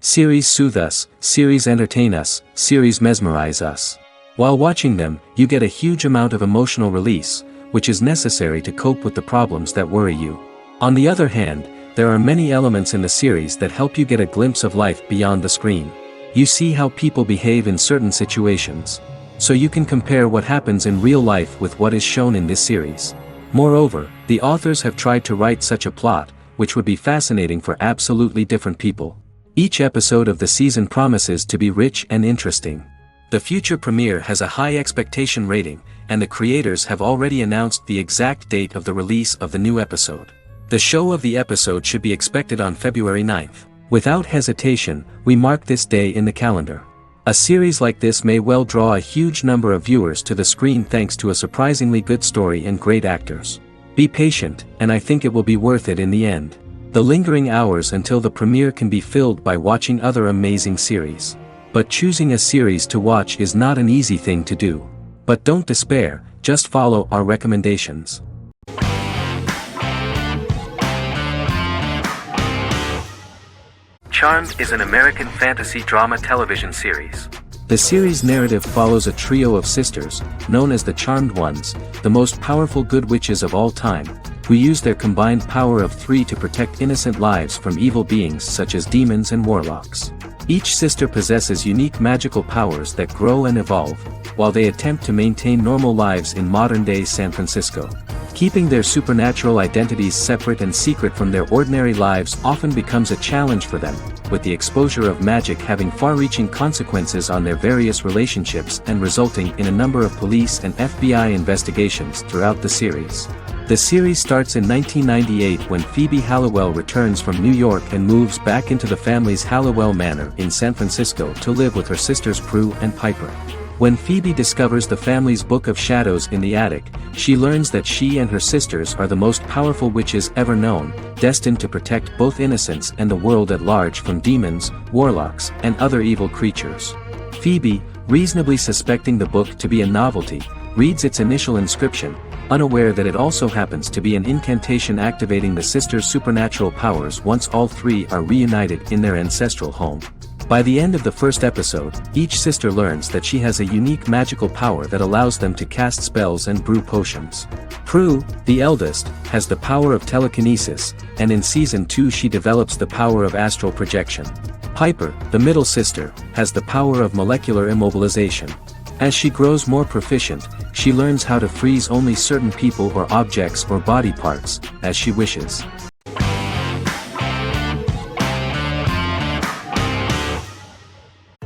Series soothe us, series entertain us, series mesmerize us. While watching them, you get a huge amount of emotional release, which is necessary to cope with the problems that worry you. On the other hand, there are many elements in the series that help you get a glimpse of life beyond the screen. You see how people behave in certain situations. So you can compare what happens in real life with what is shown in this series. Moreover, the authors have tried to write such a plot, which would be fascinating for absolutely different people. Each episode of the season promises to be rich and interesting. The future premiere has a high expectation rating, and the creators have already announced the exact date of the release of the new episode. The show of the episode should be expected on February 9th. Without hesitation, we mark this day in the calendar. A series like this may well draw a huge number of viewers to the screen thanks to a surprisingly good story and great actors. Be patient, and I think it will be worth it in the end. The lingering hours until the premiere can be filled by watching other amazing series. But choosing a series to watch is not an easy thing to do. But don't despair, just follow our recommendations. Charmed is an American fantasy drama television series. The series' narrative follows a trio of sisters, known as the Charmed Ones, the most powerful good witches of all time, who use their combined power of 3 to protect innocent lives from evil beings such as demons and warlocks. Each sister possesses unique magical powers that grow and evolve, while they attempt to maintain normal lives in modern-day San Francisco. Keeping their supernatural identities separate and secret from their ordinary lives often becomes a challenge for them, with the exposure of magic having far-reaching consequences on their various relationships and resulting in a number of police and FBI investigations throughout the series. The series starts in 1998 when Phoebe Halliwell returns from New York and moves back into the family's Halliwell Manor in San Francisco to live with her sisters Prue and Piper. When Phoebe discovers the family's Book of Shadows in the attic, she learns that she and her sisters are the most powerful witches ever known, destined to protect both innocents and the world at large from demons, warlocks, and other evil creatures. Phoebe, reasonably suspecting the book to be a novelty, reads its initial inscription, unaware that it also happens to be an incantation activating the sisters' supernatural powers once all three are reunited in their ancestral home. By the end of the first episode, each sister learns that she has a unique magical power that allows them to cast spells and brew potions. Prue, the eldest, has the power of telekinesis, and in Season 2 she develops the power of astral projection. Piper, the middle sister, has the power of molecular immobilization. As she grows more proficient, she learns how to freeze only certain people or objects or body parts, as she wishes.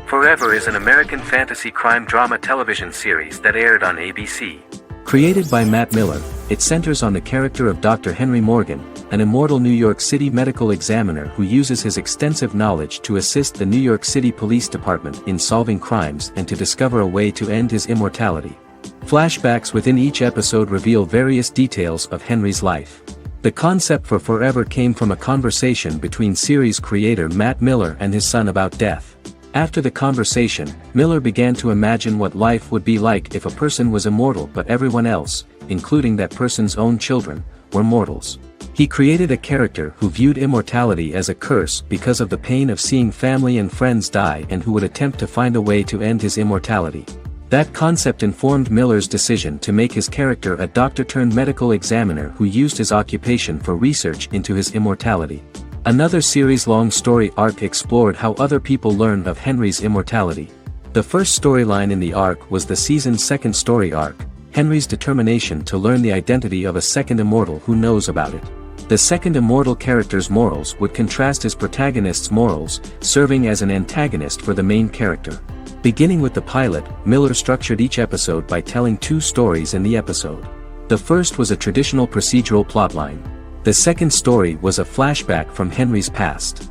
Forever is an American fantasy crime drama television series that aired on ABC. Created by Matt Miller, it centers on the character of Dr. Henry Morgan, an immortal New York City medical examiner who uses his extensive knowledge to assist the New York City Police Department in solving crimes and to discover a way to end his immortality. Flashbacks within each episode reveal various details of Henry's life. The concept for Forever came from a conversation between series creator Matt Miller and his son about death. After the conversation, Miller began to imagine what life would be like if a person was immortal but everyone else, including that person's own children, were mortals. He created a character who viewed immortality as a curse because of the pain of seeing family and friends die and who would attempt to find a way to end his immortality. That concept informed Miller's decision to make his character a doctor-turned-medical examiner who used his occupation for research into his immortality. Another series-long story arc explored how other people learned of Henry's immortality. The first storyline in the arc was the season's second story arc, Henry's determination to learn the identity of a second immortal who knows about it. The second immortal character's morals would contrast his protagonist's morals, serving as an antagonist for the main character. Beginning with the pilot, Miller structured each episode by telling two stories in the episode. The first was a traditional procedural plotline. The second story was a flashback from Henry's past.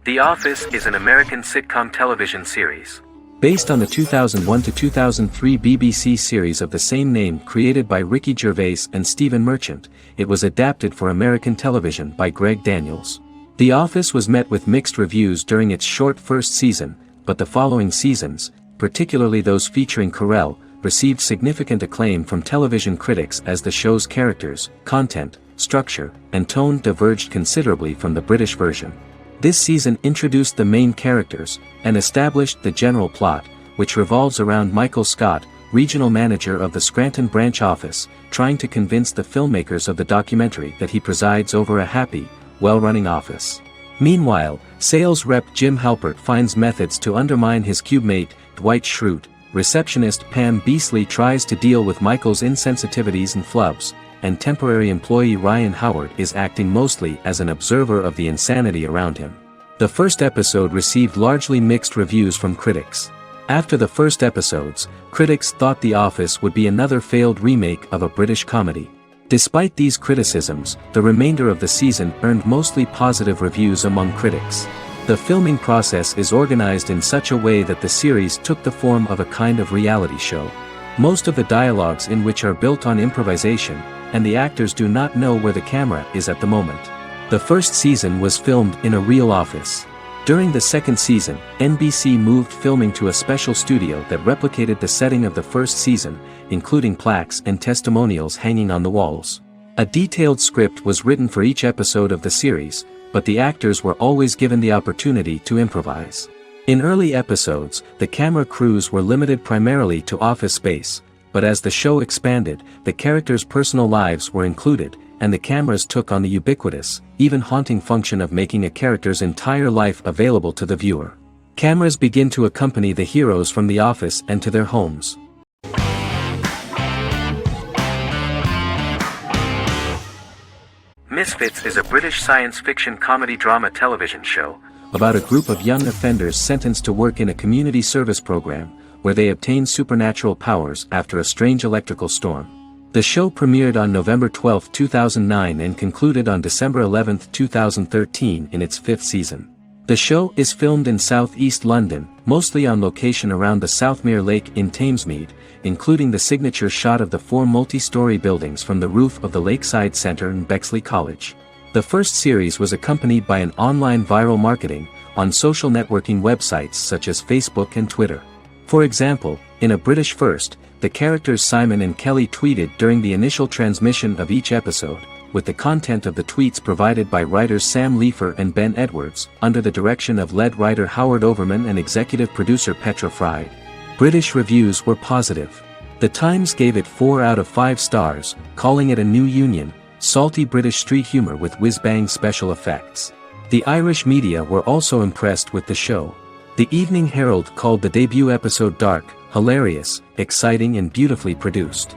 The Office is an American sitcom television series. Based on the 2001 to 2003 BBC series of the same name created by Ricky Gervais and Stephen Merchant, it was adapted for American television by Greg Daniels. The Office was met with mixed reviews during its short first season, but the following seasons, particularly those featuring Carell, received significant acclaim from television critics as the show's characters, content, structure, and tone diverged considerably from the British version. This season introduced the main characters, and established the general plot, which revolves around Michael Scott, regional manager of the Scranton branch office, trying to convince the filmmakers of the documentary that he presides over a happy, well-running office. Meanwhile, sales rep Jim Halpert finds methods to undermine his cube mate, Dwight Schrute. Receptionist Pam Beasley tries to deal with Michael's insensitivities and flubs, and temporary employee Ryan Howard is acting mostly as an observer of the insanity around him. The first episode received largely mixed reviews from critics. After the first episodes, critics thought The Office would be another failed remake of a British comedy. Despite these criticisms, the remainder of the season earned mostly positive reviews among critics. The filming process is organized in such a way that the series took the form of a kind of reality show. Most of the dialogues in which are built on improvisation, and the actors do not know where the camera is at the moment. The first season was filmed in a real office. During the second season, NBC moved filming to a special studio that replicated the setting of the first season, including plaques and testimonials hanging on the walls. A detailed script was written for each episode of the series, but the actors were always given the opportunity to improvise. In early episodes, the camera crews were limited primarily to office space, but as the show expanded, the characters' personal lives were included, and the cameras took on the ubiquitous, even haunting function of making a character's entire life available to the viewer. Cameras begin to accompany the heroes from the office and to their homes. Misfits is a British science fiction comedy drama television show about a group of young offenders sentenced to work in a community service program, where they obtain supernatural powers after a strange electrical storm. The show premiered on November 12, 2009 and concluded on December 11, 2013 in its fifth season. The show is filmed in southeast London, mostly on location around the Southmere Lake in Thamesmead, including the signature shot of the 4 multi-story buildings from the roof of the Lakeside Centre in Bexley College. The first series was accompanied by an online viral marketing on social networking websites such as Facebook and Twitter. For example, in a British first, the characters Simon and Kelly tweeted during the initial transmission of each episode, with the content of the tweets provided by writers Sam Leifer and Ben Edwards, under the direction of lead writer Howard Overman and executive producer Petra Fried. British reviews were positive. The Times gave it 4 out of 5 stars, calling it a new union, salty British street humor with whiz-bang special effects. The Irish media were also impressed with the show. The Evening Herald called the debut episode dark, hilarious, exciting and beautifully produced.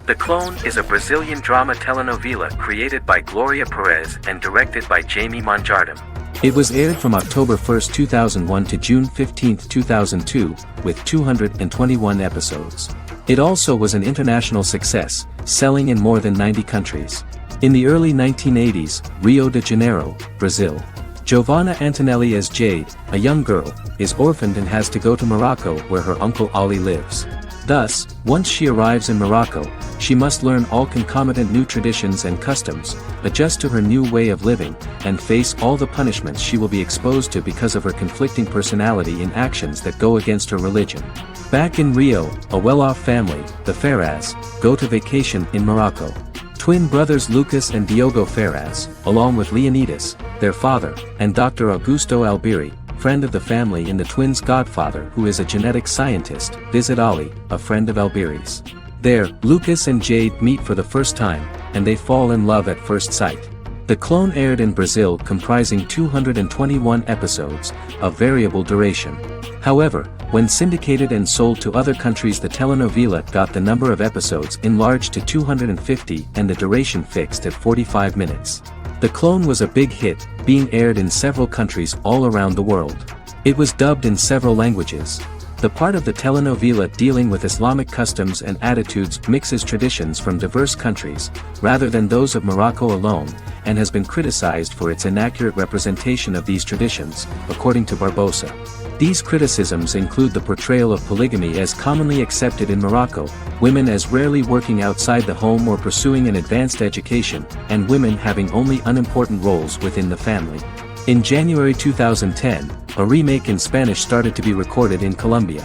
The Clone is a Brazilian drama telenovela created by Gloria Perez and directed by Jamie Monjardim. It was aired from October 1, 2001 to June 15, 2002, with 221 episodes. It also was an international success, selling in more than 90 countries. In the early 1980s, Rio de Janeiro, Brazil. Giovanna Antonelli as Jade, a young girl, is orphaned and has to go to Morocco where her uncle Ali lives. Thus, once she arrives in Morocco, she must learn all concomitant new traditions and customs, adjust to her new way of living, and face all the punishments she will be exposed to because of her conflicting personality in actions that go against her religion. Back in Rio, a well-off family, the Ferraz, go to vacation in Morocco. Twin brothers Lucas and Diogo Ferraz, along with Leonidas, their father, and Dr. Augusto Albiri, friend of the family and the twins' godfather who is a genetic scientist, visit Ali, a friend of Albiri's. There, Lucas and Jade meet for the first time, and they fall in love at first sight. The Clone aired in Brazil comprising 221 episodes, of variable duration. However, when syndicated and sold to other countries, the telenovela got the number of episodes enlarged to 250 and the duration fixed at 45 minutes. The Clone was a big hit, being aired in several countries all around the world. It was dubbed in several languages. The part of the telenovela dealing with Islamic customs and attitudes mixes traditions from diverse countries, rather than those of Morocco alone, and has been criticized for its inaccurate representation of these traditions, according to Barbosa. These criticisms include the portrayal of polygamy as commonly accepted in Morocco, women as rarely working outside the home or pursuing an advanced education, and women having only unimportant roles within the family. In January 2010, a remake in Spanish started to be recorded in Colombia.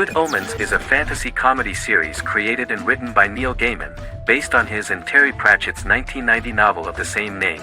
Good Omens is a fantasy comedy series created and written by Neil Gaiman, based on his and Terry Pratchett's 1990 novel of the same name.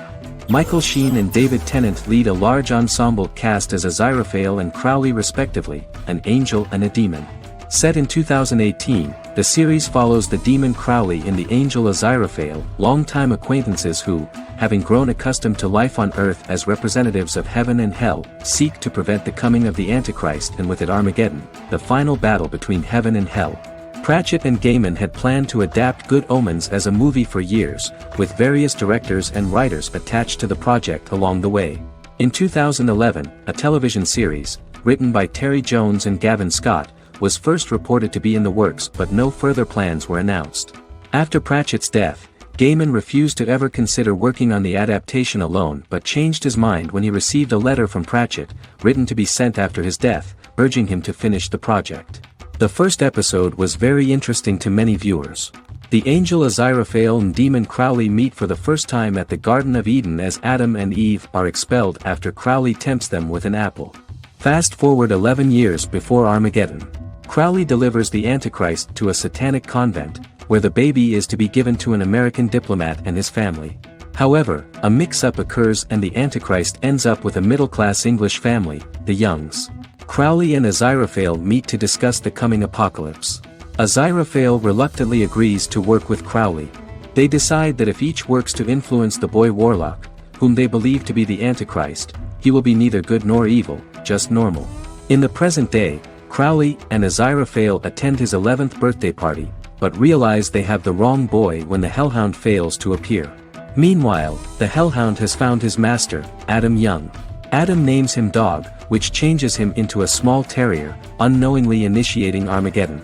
Michael Sheen and David Tennant lead a large ensemble cast as Aziraphale and Crowley respectively, an angel and a demon. Set in 2018, the series follows the demon Crowley and the angel Aziraphale, longtime acquaintances who, having grown accustomed to life on Earth as representatives of heaven and hell, seek to prevent the coming of the Antichrist and with it Armageddon, the final battle between heaven and hell. Pratchett and Gaiman had planned to adapt Good Omens as a movie for years, with various directors and writers attached to the project along the way. In 2011, a television series, written by Terry Jones and Gavin Scott, was first reported to be in the works but no further plans were announced. After Pratchett's death, Gaiman refused to ever consider working on the adaptation alone but changed his mind when he received a letter from Pratchett, written to be sent after his death, urging him to finish the project. The first episode was very interesting to many viewers. The angel Aziraphale and demon Crowley meet for the first time at the Garden of Eden as Adam and Eve are expelled after Crowley tempts them with an apple. Fast forward 11 years before Armageddon. Crowley delivers the Antichrist to a satanic convent, where the baby is to be given to an American diplomat and his family. However, a mix-up occurs and the Antichrist ends up with a middle-class English family, the Youngs. Crowley and Aziraphale meet to discuss the coming apocalypse. Aziraphale reluctantly agrees to work with Crowley. They decide that if each works to influence the boy warlock, whom they believe to be the Antichrist, he will be neither good nor evil, just normal. In the present day, Crowley and Aziraphale attend his 11th birthday party, but realize they have the wrong boy when the Hellhound fails to appear. Meanwhile, the Hellhound has found his master, Adam Young. Adam names him Dog, which changes him into a small terrier, unknowingly initiating Armageddon.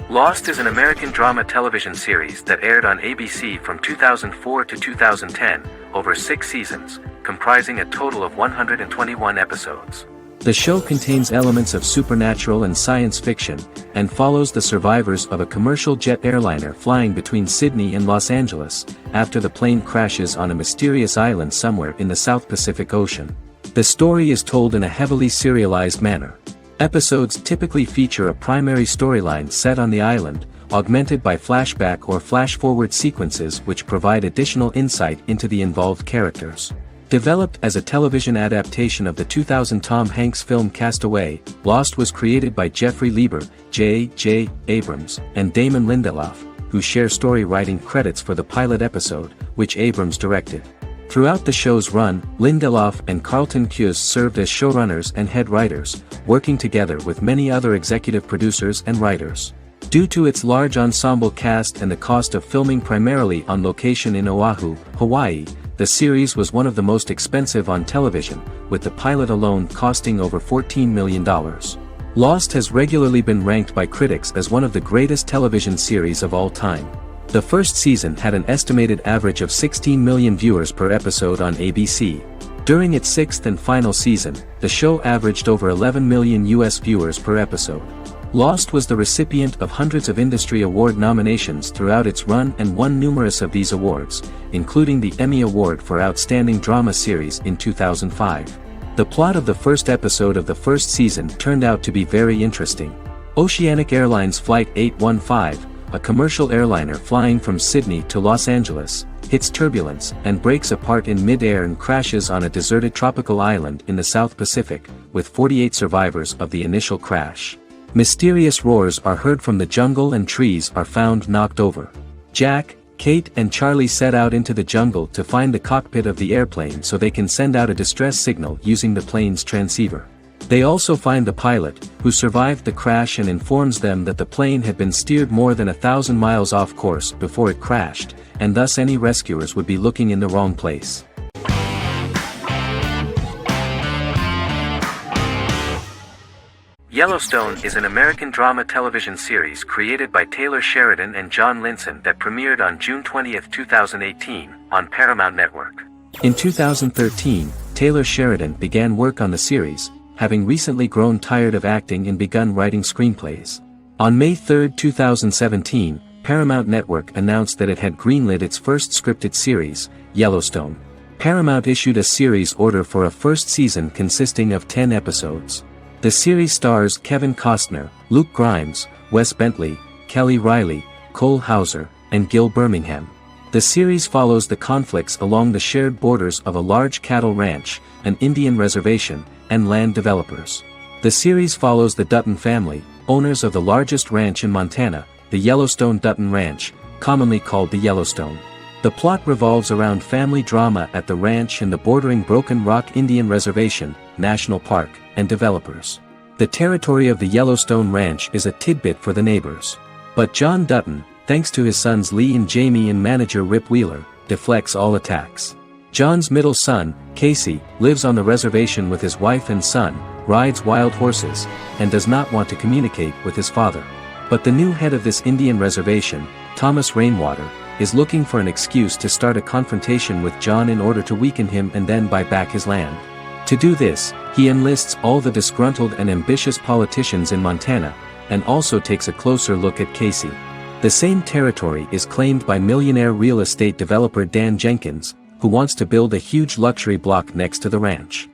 Lost is an American drama television series that aired on ABC from 2004 to 2010, over 6 seasons, comprising a total of 121 episodes. The show contains elements of supernatural and science fiction, and follows the survivors of a commercial jet airliner flying between Sydney and Los Angeles, after the plane crashes on a mysterious island somewhere in the South Pacific Ocean. The story is told in a heavily serialized manner. Episodes typically feature a primary storyline set on the island, augmented by flashback or flash-forward sequences which provide additional insight into the involved characters. Developed as a television adaptation of the 2000 Tom Hanks film Castaway, Lost was created by Jeffrey Lieber, J.J. Abrams, and Damon Lindelof, who share story writing credits for the pilot episode, which Abrams directed. Throughout the show's run, Lindelof and Carlton Cuse served as showrunners and head writers, working together with many other executive producers and writers. Due to its large ensemble cast and the cost of filming primarily on location in Oahu, Hawaii, the series was one of the most expensive on television, with the pilot alone costing over $14 million. Lost has regularly been ranked by critics as one of the greatest television series of all time. The first season had an estimated average of 16 million viewers per episode on ABC. During its 6th and final season, the show averaged over 11 million US viewers per episode. Lost was the recipient of hundreds of industry award nominations throughout its run and won numerous of these awards, including the Emmy Award for Outstanding Drama Series in 2005. The plot of the first episode of the first season turned out to be very interesting. Oceanic Airlines Flight 815, a commercial airliner flying from Sydney to Los Angeles, hits turbulence and breaks apart in mid-air and crashes on a deserted tropical island in the South Pacific, with 48 survivors of the initial crash. Mysterious roars are heard from the jungle and trees are found knocked over. Jack, Kate and Charlie set out into the jungle to find the cockpit of the airplane so they can send out a distress signal using the plane's transceiver. They also find the pilot, who survived the crash and informs them that the plane had been steered more than 1,000 miles off course before it crashed, and thus any rescuers would be looking in the wrong place. Yellowstone is an American drama television series created by Taylor Sheridan and John Linson that premiered on June 20, 2018, on Paramount Network. In 2013, Taylor Sheridan began work on the series, having recently grown tired of acting and begun writing screenplays. On May 3, 2017, Paramount Network announced that it had greenlit its first scripted series, Yellowstone. Paramount issued a series order for a first season consisting of 10 episodes. The series stars Kevin Costner, Luke Grimes, Wes Bentley, Kelly Riley, Cole Hauser, and Gil Birmingham. The series follows the conflicts along the shared borders of a large cattle ranch, an Indian reservation, and land developers. The series follows the Dutton family, owners of the largest ranch in Montana, the Yellowstone Dutton Ranch, commonly called the Yellowstone. The plot revolves around family drama at the ranch and the bordering Broken Rock Indian Reservation, National Park, and developers. The territory of the Yellowstone Ranch is a tidbit for the neighbors. But John Dutton, thanks to his sons Lee and Jamie and manager Rip Wheeler, deflects all attacks. John's middle son, Casey, lives on the reservation with his wife and son, rides wild horses, and does not want to communicate with his father. But the new head of this Indian reservation, Thomas Rainwater, is looking for an excuse to start a confrontation with John in order to weaken him and then buy back his land. To do this, he enlists all the disgruntled and ambitious politicians in Montana, and also takes a closer look at Casey. The same territory is claimed by millionaire real estate developer Dan Jenkins, who wants to build a huge luxury block next to the ranch.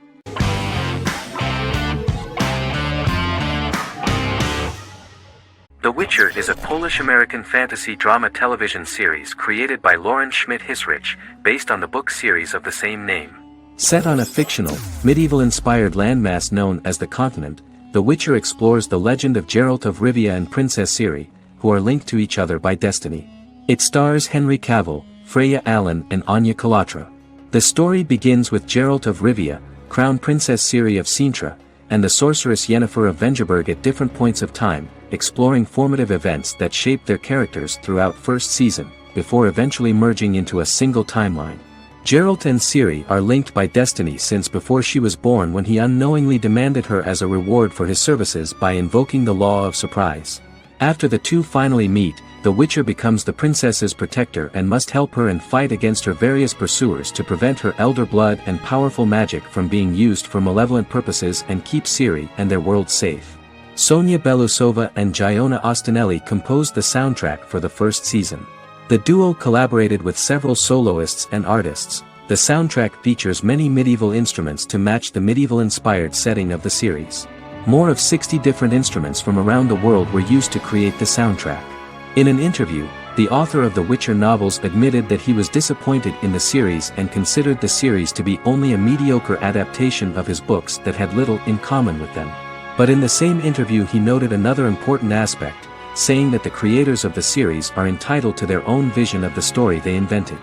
The Witcher is a Polish-American fantasy drama television series created by Lauren Schmidt-Hissrich, based on the book series of the same name. Set on a fictional, medieval-inspired landmass known as the Continent, The Witcher explores the legend of Geralt of Rivia and Princess Ciri, who are linked to each other by destiny. It stars Henry Cavill, Freya Allan and Anya Chalotra. The story begins with Geralt of Rivia, Crown Princess Ciri of Sintra, and the sorceress Yennefer of Vengerberg at different points of time, exploring formative events that shaped their characters throughout first season, before eventually merging into a single timeline. Geralt and Ciri are linked by destiny since before she was born, when he unknowingly demanded her as a reward for his services by invoking the law of surprise. After the two finally meet, the Witcher becomes the princess's protector and must help her and fight against her various pursuers to prevent her elder blood and powerful magic from being used for malevolent purposes and keep Ciri and their world safe. Sonia Belousova and Giona Ostinelli composed the soundtrack for the first season. The duo collaborated with several soloists and artists. The soundtrack features many medieval instruments to match the medieval-inspired setting of the series. More of 60 different instruments from around the world were used to create the soundtrack. In an interview, the author of the Witcher novels admitted that he was disappointed in the series and considered the series to be only a mediocre adaptation of his books that had little in common with them. But in the same interview he noted another important aspect, saying that the creators of the series are entitled to their own vision of the story they invented.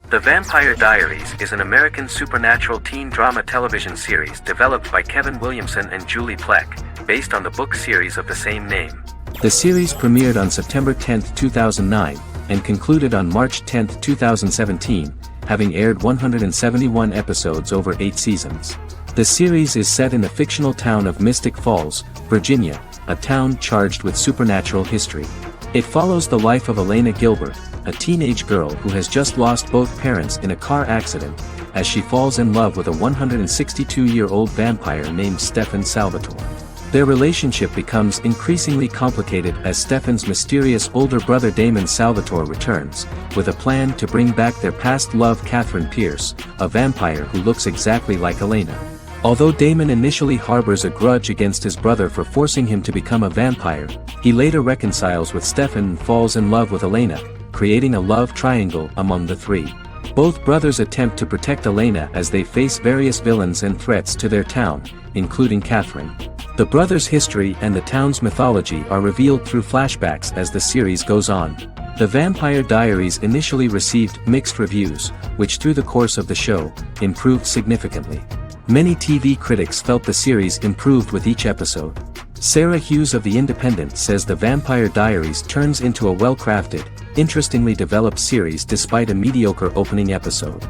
The Vampire Diaries is an American supernatural teen drama television series developed by Kevin Williamson and Julie Plec, based on the book series of the same name. The series premiered on September 10, 2009, and concluded on March 10, 2017, having aired 171 episodes over 8 seasons. The series is set in the fictional town of Mystic Falls, Virginia, a town charged with supernatural history. It follows the life of Elena Gilbert, a teenage girl who has just lost both parents in a car accident, as she falls in love with a 162-year-old vampire named Stefan Salvatore. Their relationship becomes increasingly complicated as Stefan's mysterious older brother Damon Salvatore returns, with a plan to bring back their past love Catherine Pierce, a vampire who looks exactly like Elena. Although Damon initially harbors a grudge against his brother for forcing him to become a vampire, he later reconciles with Stefan and falls in love with Elena, creating a love triangle among the three. Both brothers attempt to protect Elena as they face various villains and threats to their town, including Catherine. The brothers' history and the town's mythology are revealed through flashbacks as the series goes on. The Vampire Diaries initially received mixed reviews, which through the course of the show, improved significantly. Many TV critics felt the series improved with each episode. Sarah Hughes of The Independent says The Vampire Diaries turns into a well-crafted, interestingly developed series despite a mediocre opening episode.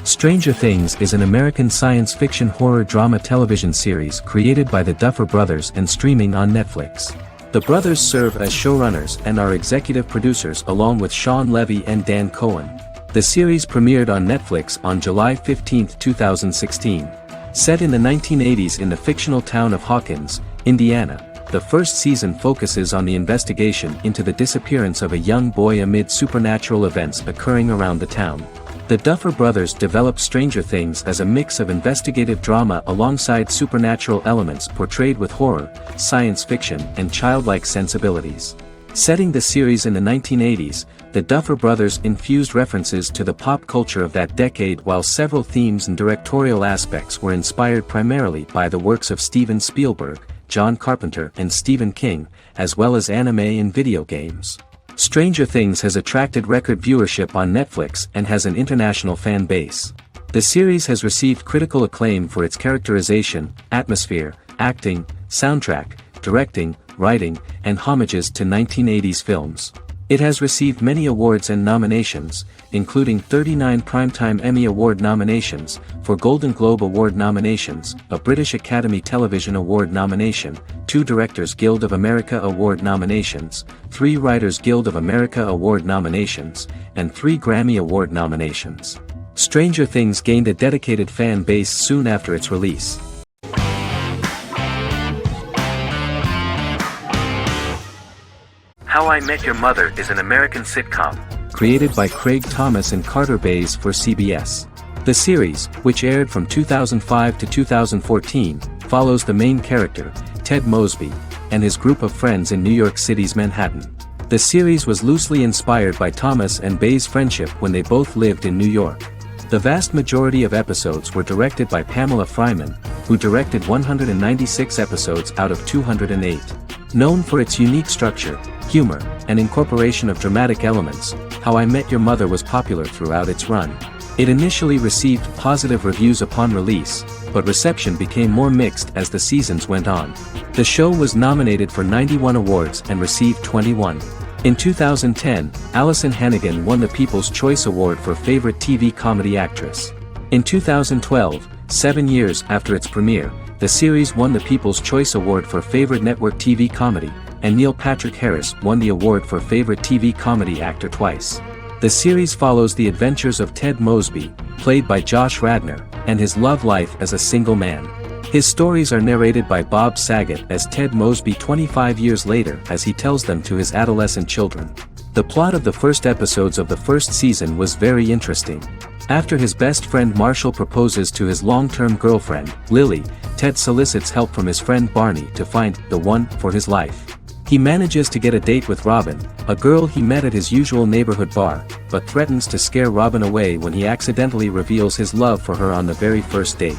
Stranger Things is an American science fiction horror drama television series created by the Duffer Brothers and streaming on Netflix. The brothers serve as showrunners and are executive producers along with Sean Levy and Dan Cohen. The series premiered on Netflix on July 15, 2016. Set in the 1980s in the fictional town of Hawkins, Indiana, the first season focuses on the investigation into the disappearance of a young boy amid supernatural events occurring around the town. The Duffer Brothers developed Stranger Things as a mix of investigative drama alongside supernatural elements portrayed with horror, science fiction, and childlike sensibilities. Setting the series in the 1980s, the Duffer Brothers infused references to the pop culture of that decade, while several themes and directorial aspects were inspired primarily by the works of Steven Spielberg, John Carpenter, and Stephen King, as well as anime and video games. Stranger Things has attracted record viewership on Netflix and has an international fan base. The series has received critical acclaim for its characterization, atmosphere, acting, soundtrack, directing, writing, and homages to 1980s films. It has received many awards and nominations, including 39 Primetime Emmy Award nominations, 4 Golden Globe Award nominations, a British Academy Television Award nomination, 2 Directors Guild of America Award nominations, 3 Writers Guild of America Award nominations, and 3 Grammy Award nominations. Stranger Things gained a dedicated fan base soon after its release. How I Met Your Mother is an American sitcom, created by Craig Thomas and Carter Bays for CBS. The series, which aired from 2005 to 2014, follows the main character, Ted Mosby, and his group of friends in New York City's Manhattan. The series was loosely inspired by Thomas and Bays' friendship when they both lived in New York. The vast majority of episodes were directed by Pamela Fryman, who directed 196 episodes out of 208. Known for its unique structure, humor, and incorporation of dramatic elements, How I Met Your Mother was popular throughout its run. It initially received positive reviews upon release, but reception became more mixed as the seasons went on. The show was nominated for 91 awards and received 21. In 2010, Alyson Hannigan won the People's Choice Award for Favorite TV Comedy Actress. In 2012, 7 years after its premiere, the series won the People's Choice Award for Favorite Network TV Comedy, and Neil Patrick Harris won the award for Favorite TV Comedy Actor twice. The series follows the adventures of Ted Mosby, played by Josh Radnor, and his love life as a single man. His stories are narrated by Bob Saget as Ted Mosby 25 years later as he tells them to his adolescent children. The plot of the first episodes of the first season was very interesting. After his best friend Marshall proposes to his long-term girlfriend, Lily, Ted solicits help from his friend Barney to find the one for his life. He manages to get a date with Robin, a girl he met at his usual neighborhood bar, but threatens to scare Robin away when he accidentally reveals his love for her on the very first date.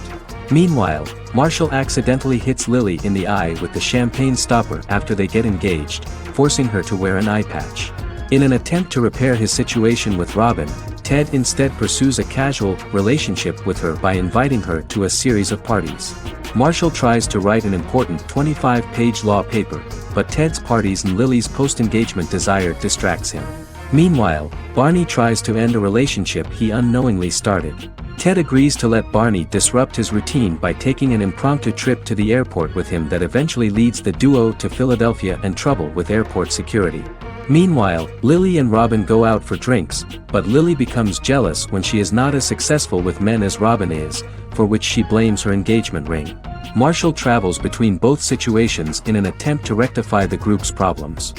Meanwhile, Marshall accidentally hits Lily in the eye with the champagne stopper after they get engaged, forcing her to wear an eye patch. In an attempt to repair his situation with Robin, Ted instead pursues a casual relationship with her by inviting her to a series of parties. Marshall tries to write an important 25-page law paper, but Ted's parties and Lily's post-engagement desire distracts him. Meanwhile, Barney tries to end a relationship he unknowingly started. Ted agrees to let Barney disrupt his routine by taking an impromptu trip to the airport with him that eventually leads the duo to Philadelphia and trouble with airport security. Meanwhile, Lily and Robin go out for drinks, but Lily becomes jealous when she is not as successful with men as Robin is, for which she blames her engagement ring. Marshall travels between both situations in an attempt to rectify the group's problems.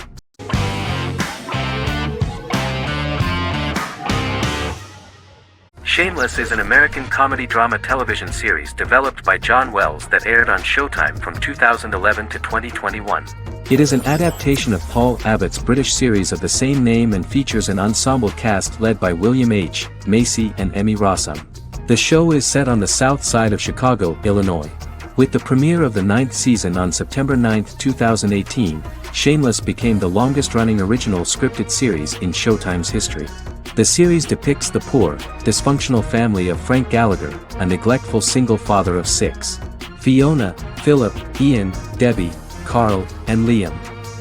Shameless is an American comedy drama television series developed by John Wells that aired on Showtime from 2011 to 2021. It is an adaptation of Paul Abbott's British series of the same name and features an ensemble cast led by William H. Macy and Emmy Rossum. The show is set on the south side of Chicago, Illinois. With the premiere of the 9th season on September 9, 2018, Shameless became the longest-running original scripted series in Showtime's history. The series depicts the poor, dysfunctional family of Frank Gallagher, a neglectful single father of 6. Fiona, Philip, Ian, Debbie, Carl, and Liam.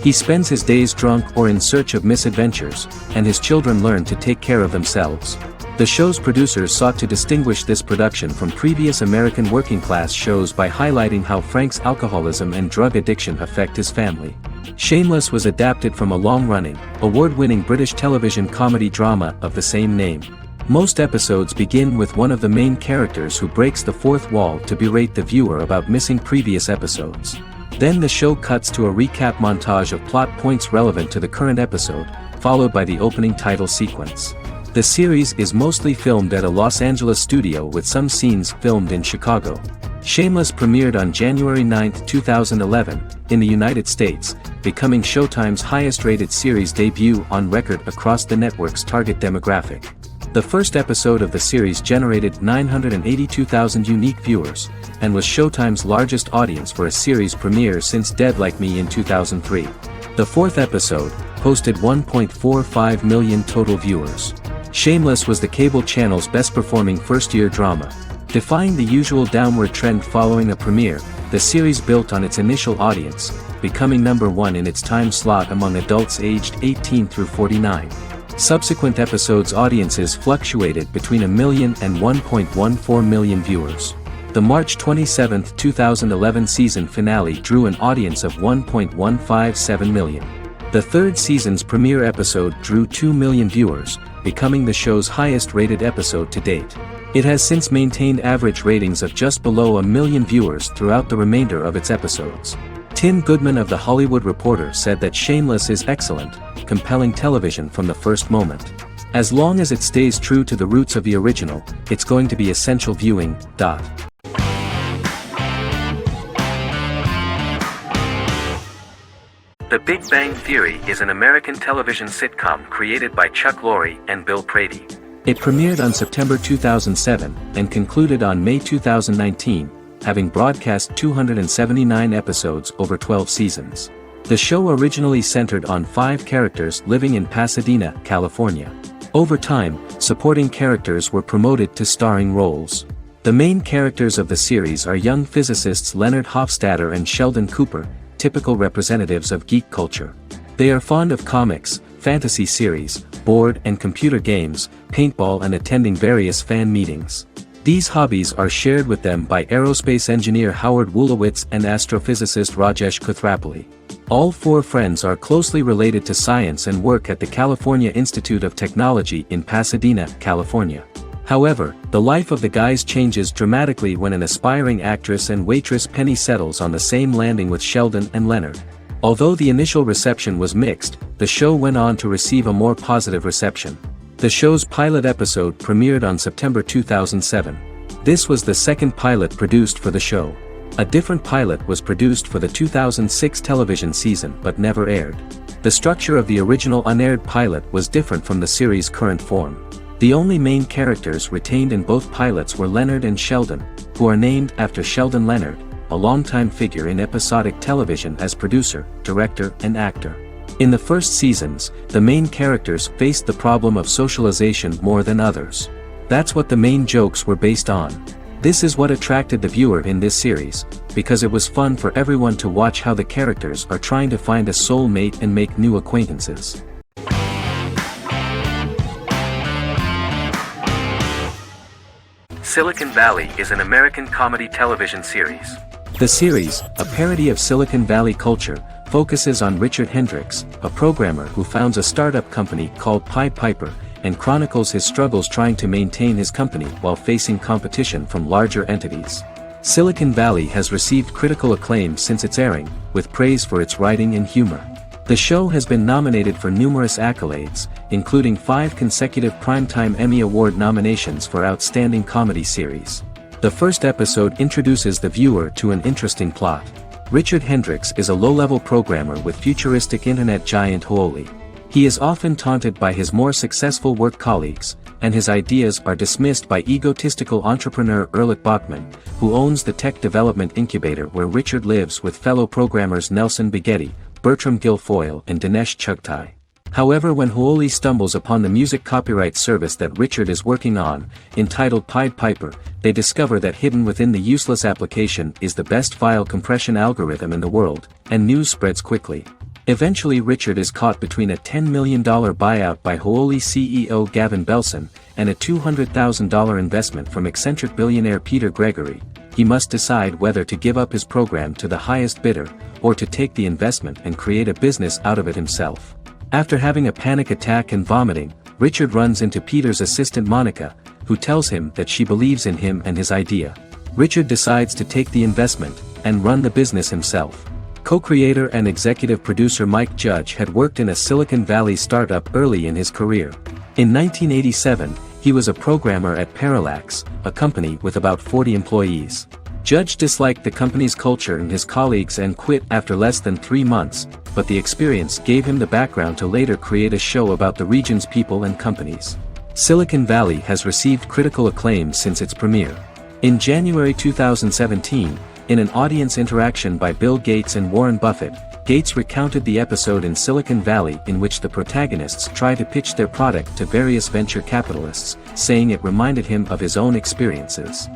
He spends his days drunk or in search of misadventures, and his children learn to take care of themselves. The show's producers sought to distinguish this production from previous American working-class shows by highlighting how Frank's alcoholism and drug addiction affect his family. Shameless was adapted from a long-running, award-winning British television comedy drama of the same name. Most episodes begin with one of the main characters who breaks the fourth wall to berate the viewer about missing previous episodes. Then the show cuts to a recap montage of plot points relevant to the current episode, followed by the opening title sequence. The series is mostly filmed at a Los Angeles studio with some scenes filmed in Chicago. Shameless premiered on January 9, 2011, in the United States, becoming Showtime's highest-rated series debut on record across the network's target demographic. The first episode of the series generated 982,000 unique viewers, and was Showtime's largest audience for a series premiere since Dead Like Me in 2003. The fourth episode posted 1.45 million total viewers. Shameless was the cable channel's best-performing first-year drama. Defying the usual downward trend following a premiere, the series built on its initial audience, becoming number one in its time slot among adults aged 18 through 49. Subsequent episodes' audiences fluctuated between 1 million and 1.14 million viewers. The March 27, 2011 season finale drew an audience of 1.157 million. The third season's premiere episode drew 2 million viewers, becoming the show's highest-rated episode to date. It has since maintained average ratings of just below 1 million viewers throughout the remainder of its episodes. Tim Goodman of The Hollywood Reporter said that Shameless is excellent, compelling television from the first moment. As long as it stays true to the roots of the original, it's going to be essential viewing. The Big Bang Theory is an American television sitcom created by Chuck Lorre and Bill Prady. It premiered on September 2007 and concluded on May 2019, having broadcast 279 episodes over 12 seasons. The show originally centered on 5 characters living in Pasadena, California. Over time, supporting characters were promoted to starring roles. The main characters of the series are young physicists Leonard Hofstadter and Sheldon Cooper, typical representatives of geek culture. They are fond of comics, fantasy series, board and computer games, paintball and attending various fan meetings. These hobbies are shared with them by aerospace engineer Howard Wolowitz and astrophysicist Rajesh Kuthrapalli. All 4 friends are closely related to science and work at the California Institute of Technology in Pasadena, California. However, the life of the guys changes dramatically when an aspiring actress and waitress Penny settles on the same landing with Sheldon and Leonard. Although the initial reception was mixed, the show went on to receive a more positive reception. The show's pilot episode premiered on September 2007. This was the second pilot produced for the show. A different pilot was produced for the 2006 television season but never aired. The structure of the original unaired pilot was different from the series' current form. The only main characters retained in both pilots were Leonard and Sheldon, who are named after Sheldon Leonard, a longtime figure in episodic television as producer, director, and actor. In the first seasons, the main characters faced the problem of socialization more than others. That's what the main jokes were based on. This is what attracted the viewer in this series, because it was fun for everyone to watch how the characters are trying to find a soul mate and make new acquaintances. Silicon Valley is an American comedy television series. The series, a parody of Silicon Valley culture, focuses on Richard Hendricks, a programmer who founds a startup company called Pied Piper, and chronicles his struggles trying to maintain his company while facing competition from larger entities. Silicon Valley has received critical acclaim since its airing, with praise for its writing and humor. The show has been nominated for numerous accolades, including 5 consecutive Primetime Emmy Award nominations for Outstanding Comedy Series. The first episode introduces the viewer to an interesting plot. Richard Hendricks is a low-level programmer with futuristic internet giant Huoli. He is often taunted by his more successful work colleagues, and his ideas are dismissed by egotistical entrepreneur Erlich Bachman, who owns the tech development incubator where Richard lives with fellow programmers Nelson Bighetti, Bertram Guilfoyle and Dinesh Chugtai. However, when Huoli stumbles upon the music copyright service that Richard is working on, entitled Pied Piper, they discover that hidden within the useless application is the best file compression algorithm in the world, and news spreads quickly. Eventually Richard is caught between a $10 million buyout by Huoli CEO Gavin Belson, and a $200,000 investment from eccentric billionaire Peter Gregory. He must decide whether to give up his program to the highest bidder, or to take the investment and create a business out of it himself. After having a panic attack and vomiting, Richard runs into Peter's assistant Monica, who tells him that she believes in him and his idea. Richard decides to take the investment and run the business himself. Co-creator and executive producer Mike Judge had worked in a Silicon Valley startup early in his career. In 1987, he was a programmer at Parallax, a company with about 40 employees. Judge disliked the company's culture and his colleagues and quit after less than 3 months, but the experience gave him the background to later create a show about the region's people and companies. Silicon Valley has received critical acclaim since its premiere. In January 2017, in an audience interaction by Bill Gates and Warren Buffett, Gates recounted the episode in Silicon Valley in which the protagonists try to pitch their product to various venture capitalists, saying it reminded him of his own experiences.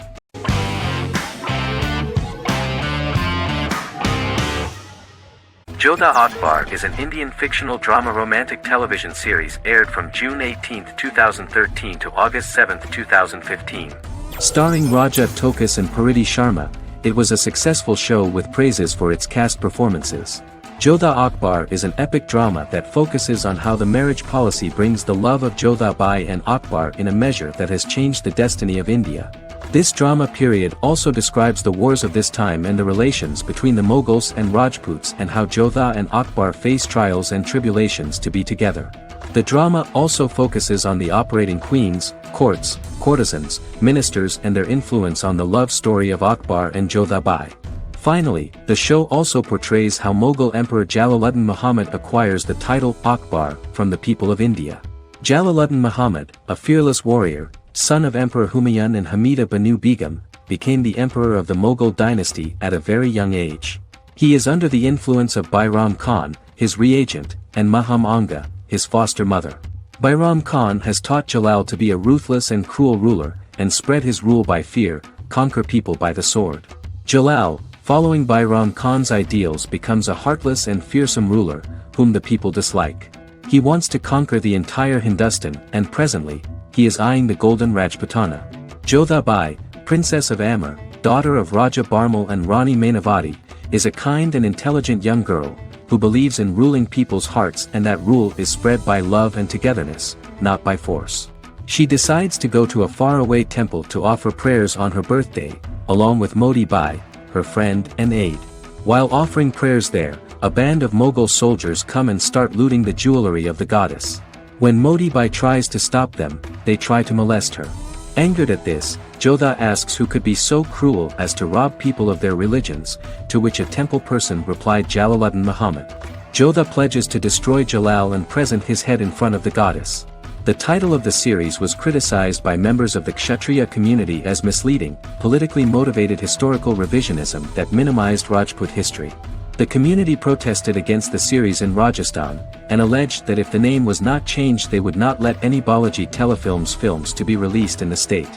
Jodha Akbar is an Indian fictional drama romantic television series aired from June 18, 2013 to August 7, 2015. Starring Raja Tokas and Pariti Sharma, it was a successful show with praises for its cast performances. Jodha Akbar is an epic drama that focuses on how the marriage policy brings the love of Jodha Bai and Akbar in a measure that has changed the destiny of India. This drama period also describes the wars of this time and the relations between the Mughals and Rajputs and how Jodha and Akbar face trials and tribulations to be together. The drama also focuses on the operating queens, courts, courtesans, ministers and their influence on the love story of Akbar and Jodha Bai. Finally, the show also portrays how Mughal Emperor Jalaluddin Muhammad acquires the title Akbar from the people of India. Jalaluddin Muhammad, a fearless warrior, son of Emperor Humayun and Hamida Banu Begum, became the emperor of the Mughal dynasty at a very young age. He is under the influence of Bairam Khan, his reagent, and Maham Anga, his foster mother. Bairam Khan has taught Jalal to be a ruthless and cruel ruler, and spread his rule by fear, conquer people by the sword. Jalal, following Bairam Khan's ideals, becomes a heartless and fearsome ruler, whom the people dislike. He wants to conquer the entire Hindustan, and presently, he is eyeing the Golden Rajputana. Jodha Bai, Princess of Amber, daughter of Raja Barmal and Rani Mainavati, is a kind and intelligent young girl, who believes in ruling people's hearts and that rule is spread by love and togetherness, not by force. She decides to go to a faraway temple to offer prayers on her birthday, along with Modi Bai, her friend and aide. While offering prayers there, a band of Mughal soldiers come and start looting the jewelry of the goddess. When Modi Bai tries to stop them, they try to molest her. Angered at this, Jodha asks who could be so cruel as to rob people of their religions, to which a temple person replied Jalaluddin Muhammad. Jodha pledges to destroy Jalal and present his head in front of the goddess. The title of the series was criticized by members of the Kshatriya community as misleading, politically motivated historical revisionism that minimized Rajput history. The community protested against the series in Rajasthan, and alleged that if the name was not changed they would not let any Balaji Telefilms films to be released in the state.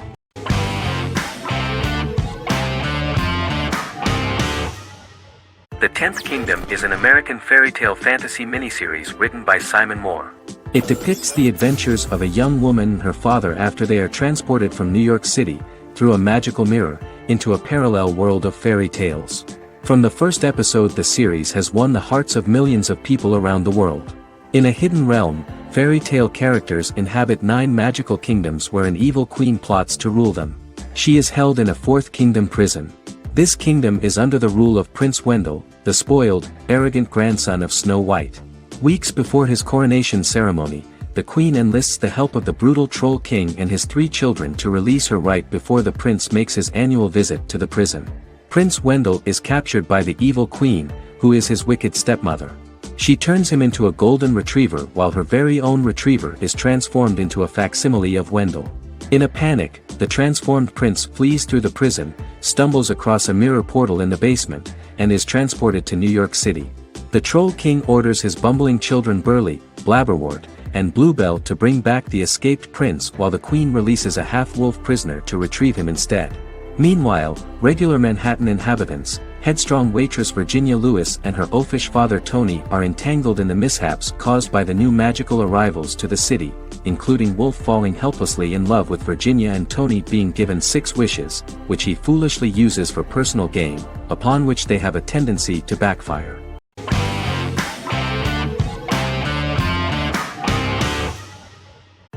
The Tenth Kingdom is an American fairy tale fantasy miniseries written by Simon Moore. It depicts the adventures of a young woman and her father after they are transported from New York City, through a magical mirror, into a parallel world of fairy tales. From the first episode, the series has won the hearts of millions of people around the world. In a hidden realm, fairy tale characters inhabit 9 magical kingdoms where an evil queen plots to rule them. She is held in a 4th kingdom prison. This kingdom is under the rule of Prince Wendell, the spoiled, arrogant grandson of Snow White. Weeks before his coronation ceremony, the queen enlists the help of the brutal Troll King and his 3 children to release her right before the prince makes his annual visit to the prison. Prince Wendell is captured by the evil queen, who is his wicked stepmother. She turns him into a golden retriever while her very own retriever is transformed into a facsimile of Wendell. In a panic, the transformed prince flees through the prison, stumbles across a mirror portal in the basement, and is transported to New York City. The Troll King orders his bumbling children Burley, Blabberwort, and Bluebell to bring back the escaped prince while the queen releases a half-wolf prisoner to retrieve him instead. Meanwhile, regular Manhattan inhabitants, headstrong waitress Virginia Lewis and her oafish father Tony are entangled in the mishaps caused by the new magical arrivals to the city, including Wolf falling helplessly in love with Virginia and Tony being given 6 wishes, which he foolishly uses for personal gain, upon which they have a tendency to backfire.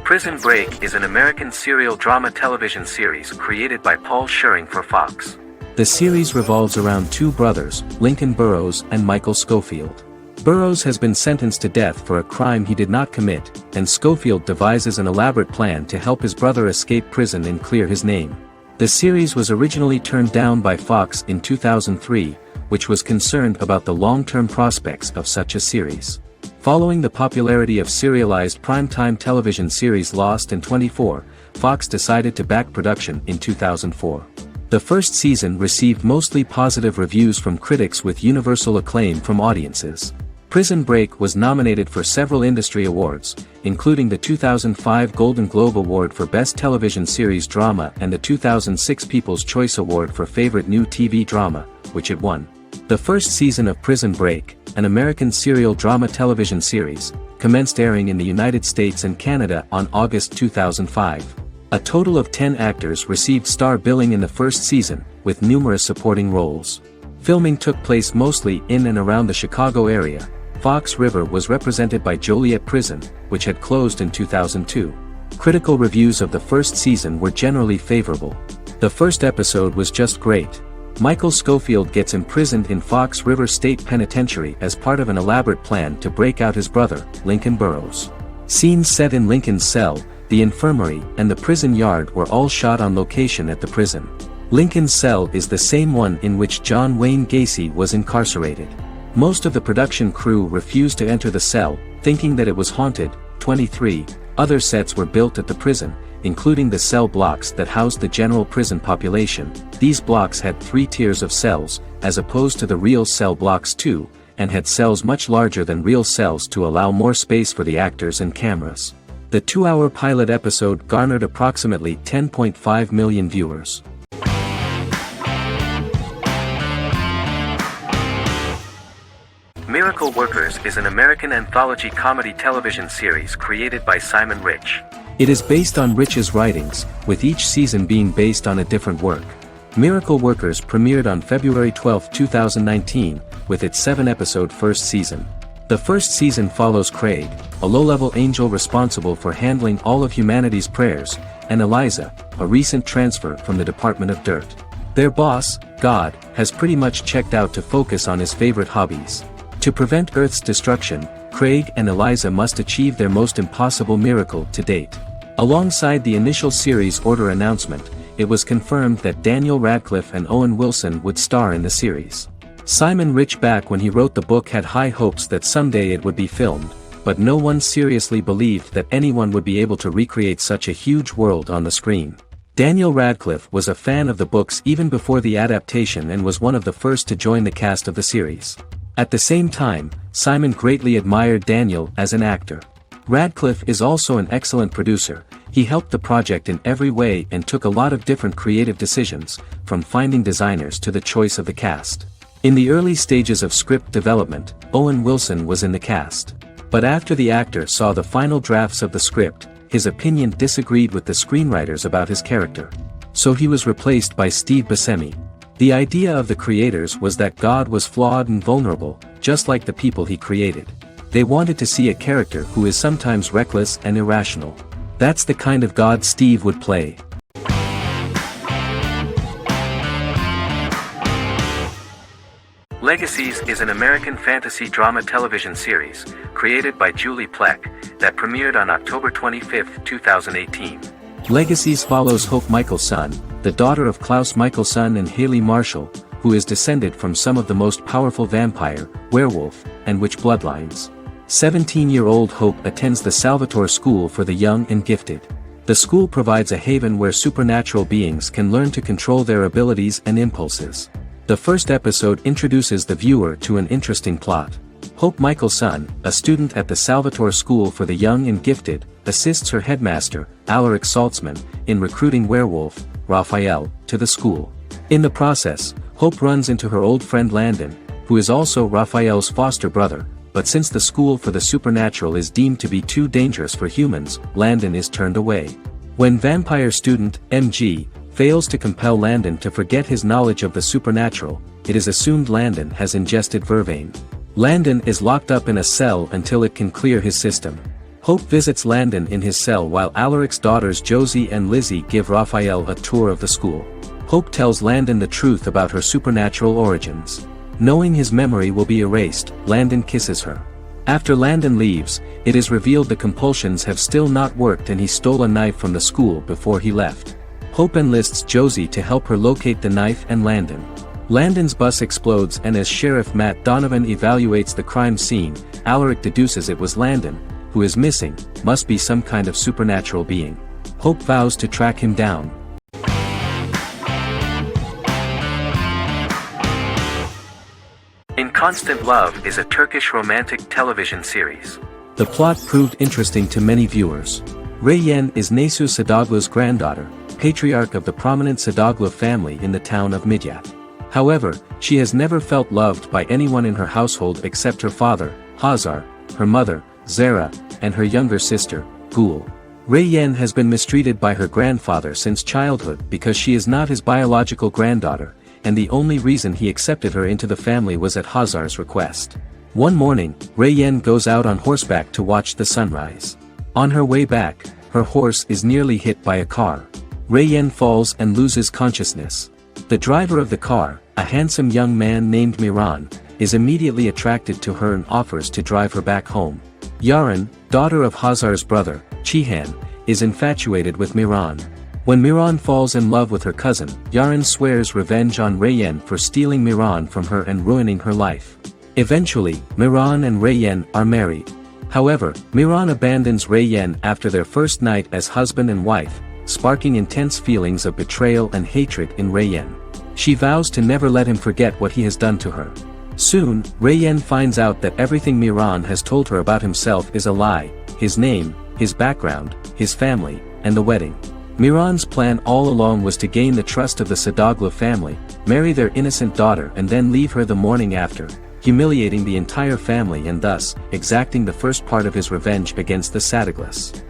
Prison Break is an American serial drama television series created by Paul Schering for Fox. The series revolves around two brothers, Lincoln Burrows and Michael Scofield. Burrows has been sentenced to death for a crime he did not commit, and Scofield devises an elaborate plan to help his brother escape prison and clear his name. The series was originally turned down by Fox in 2003, which was concerned about the long-term prospects of such a series. Following the popularity of serialized primetime television series Lost and 24, Fox decided to back production in 2004. The first season received mostly positive reviews from critics with universal acclaim from audiences. Prison Break was nominated for several industry awards, including the 2005 Golden Globe Award for Best Television Series Drama and the 2006 People's Choice Award for Favorite New TV Drama, which it won. The first season of Prison Break, an American serial drama television series, commenced airing in the United States and Canada on August 2005. A total of 10 actors received star billing in the first season, with numerous supporting roles. Filming took place mostly in and around the Chicago area. Fox River was represented by Joliet Prison, which had closed in 2002. Critical reviews of the first season were generally favorable. The first episode was just great. Michael Scofield gets imprisoned in Fox River State Penitentiary as part of an elaborate plan to break out his brother, Lincoln Burrows. Scenes set in Lincoln's cell, the infirmary, and the prison yard were all shot on location at the prison. Lincoln's cell is the same one in which John Wayne Gacy was incarcerated. Most of the production crew refused to enter the cell, thinking that it was haunted. 23 other sets were built at the prison, including the cell blocks that housed the general prison population. These blocks had 3 tiers of cells, as opposed to the real cell blocks 2, and had cells much larger than real cells to allow more space for the actors and cameras. The 2-hour pilot episode garnered approximately 10.5 million viewers. Miracle Workers is an American anthology comedy television series created by Simon Rich. It is based on Rich's writings, with each season being based on a different work. Miracle Workers premiered on February 12, 2019, with its 7-episode first season. The first season follows Craig, a low-level angel responsible for handling all of humanity's prayers, and Eliza, a recent transfer from the Department of Dirt. Their boss, God, has pretty much checked out to focus on his favorite hobbies. To prevent Earth's destruction, Craig and Eliza must achieve their most impossible miracle to date. Alongside the initial series order announcement, it was confirmed that Daniel Radcliffe and Owen Wilson would star in the series. Simon Rich back when he wrote the book had high hopes that someday it would be filmed, but no one seriously believed that anyone would be able to recreate such a huge world on the screen. Daniel Radcliffe was a fan of the books even before the adaptation and was one of the first to join the cast of the series. At the same time, Simon greatly admired Daniel as an actor. Radcliffe is also an excellent producer. He helped the project in every way and took a lot of different creative decisions, from finding designers to the choice of the cast. In the early stages of script development, Owen Wilson was in the cast. But after the actor saw the final drafts of the script, his opinion disagreed with the screenwriters about his character. So he was replaced by Steve Buscemi. The idea of the creators was that God was flawed and vulnerable, just like the people he created. They wanted to see a character who is sometimes reckless and irrational. That's the kind of God Steve would play. Legacies is an American fantasy drama television series, created by Julie Plec, that premiered on October 25, 2018. Legacies follows Hope Michelson, the daughter of Klaus Michelson and Haley Marshall, who is descended from some of the most powerful vampire, werewolf, and witch bloodlines. 17-year-old Hope attends the Salvatore School for the Young and Gifted. The school provides a haven where supernatural beings can learn to control their abilities and impulses. The first episode introduces the viewer to an interesting plot. Hope Michelson, a student at the Salvatore School for the Young and Gifted, assists her headmaster, Alaric Saltzman, in recruiting werewolf, Raphael, to the school. In the process, Hope runs into her old friend Landon, who is also Raphael's foster brother, but since the school for the supernatural is deemed to be too dangerous for humans, Landon is turned away. When vampire student, MG, fails to compel Landon to forget his knowledge of the supernatural, it is assumed Landon has ingested vervain. Landon is locked up in a cell until it can clear his system. Hope visits Landon in his cell while Alaric's daughters Josie and Lizzie give Raphael a tour of the school. Hope tells Landon the truth about her supernatural origins. Knowing his memory will be erased, Landon kisses her. After Landon leaves, it is revealed the compulsions have still not worked and he stole a knife from the school before he left. Hope enlists Josie to help her locate the knife and Landon. Landon's bus explodes and as Sheriff Matt Donovan evaluates the crime scene, Alaric deduces it was Landon, who is missing, must be some kind of supernatural being. Hope vows to track him down. In Constant Love is a Turkish romantic television series. The plot proved interesting to many viewers. Reyyen is Nesu Sadoglu's granddaughter, patriarch of the prominent Sadoglu family in the town of Midyat. However, she has never felt loved by anyone in her household except her father, Hazar, her mother, Zara, and her younger sister, Gul. Reyyen has been mistreated by her grandfather since childhood because she is not his biological granddaughter, and the only reason he accepted her into the family was at Hazar's request. One morning, Reyyen goes out on horseback to watch the sunrise. On her way back, her horse is nearly hit by a car. Reyyen falls and loses consciousness. The driver of the car, a handsome young man named Miran, is immediately attracted to her and offers to drive her back home. Yaren, daughter of Hazar's brother, Chihan, is infatuated with Miran. When Miran falls in love with her cousin, Yaren swears revenge on Reyyen for stealing Miran from her and ruining her life. Eventually, Miran and Reyyen are married. However, Miran abandons Reyyen after their first night as husband and wife, sparking intense feelings of betrayal and hatred in Reyyen. She vows to never let him forget what he has done to her. Soon, Reyyen finds out that everything Miran has told her about himself is a lie: his name, his background, his family, and the wedding. Miran's plan all along was to gain the trust of the Sadoglu family, marry their innocent daughter and then leave her the morning after, humiliating the entire family and thus, exacting the first part of his revenge against the Sadoglus.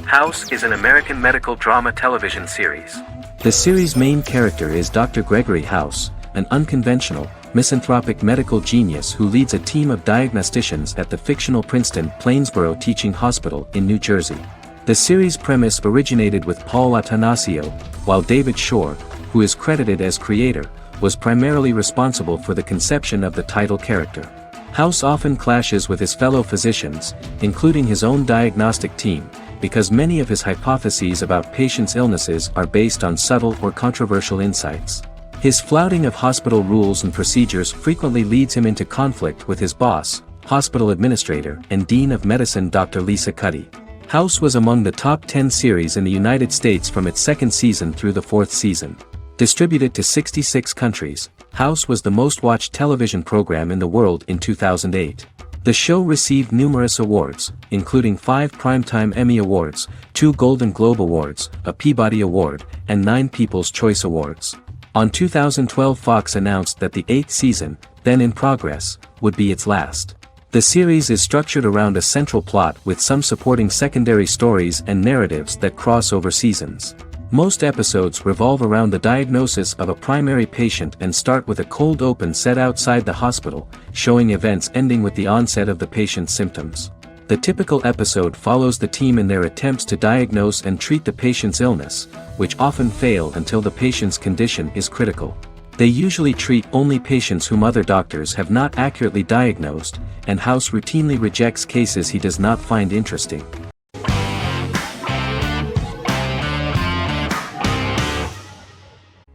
House is an American medical drama television series. The series' main character is Dr. Gregory House, an unconventional, misanthropic medical genius who leads a team of diagnosticians at the fictional Princeton Plainsboro Teaching Hospital in New Jersey. The series' premise originated with Paul Attanasio, while David Shore, who is credited as creator, was primarily responsible for the conception of the title character. House often clashes with his fellow physicians, including his own diagnostic team, because many of his hypotheses about patients' illnesses are based on subtle or controversial insights. His flouting of hospital rules and procedures frequently leads him into conflict with his boss, hospital administrator and dean of medicine Dr. Lisa Cuddy. House was among the top 10 series in the United States from its second season through the fourth season. Distributed to 66 countries, House was the most-watched television program in the world in 2008. The show received numerous awards, including 5 Primetime Emmy Awards, 2 Golden Globe Awards, a Peabody Award, and 9 People's Choice Awards. On 2012, Fox announced that the 8th season, then in progress, would be its last. The series is structured around a central plot with some supporting secondary stories and narratives that cross over seasons. Most episodes revolve around the diagnosis of a primary patient and start with a cold open set outside the hospital, showing events ending with the onset of the patient's symptoms. The typical episode follows the team in their attempts to diagnose and treat the patient's illness, which often fail until the patient's condition is critical. They usually treat only patients whom other doctors have not accurately diagnosed, and House routinely rejects cases he does not find interesting.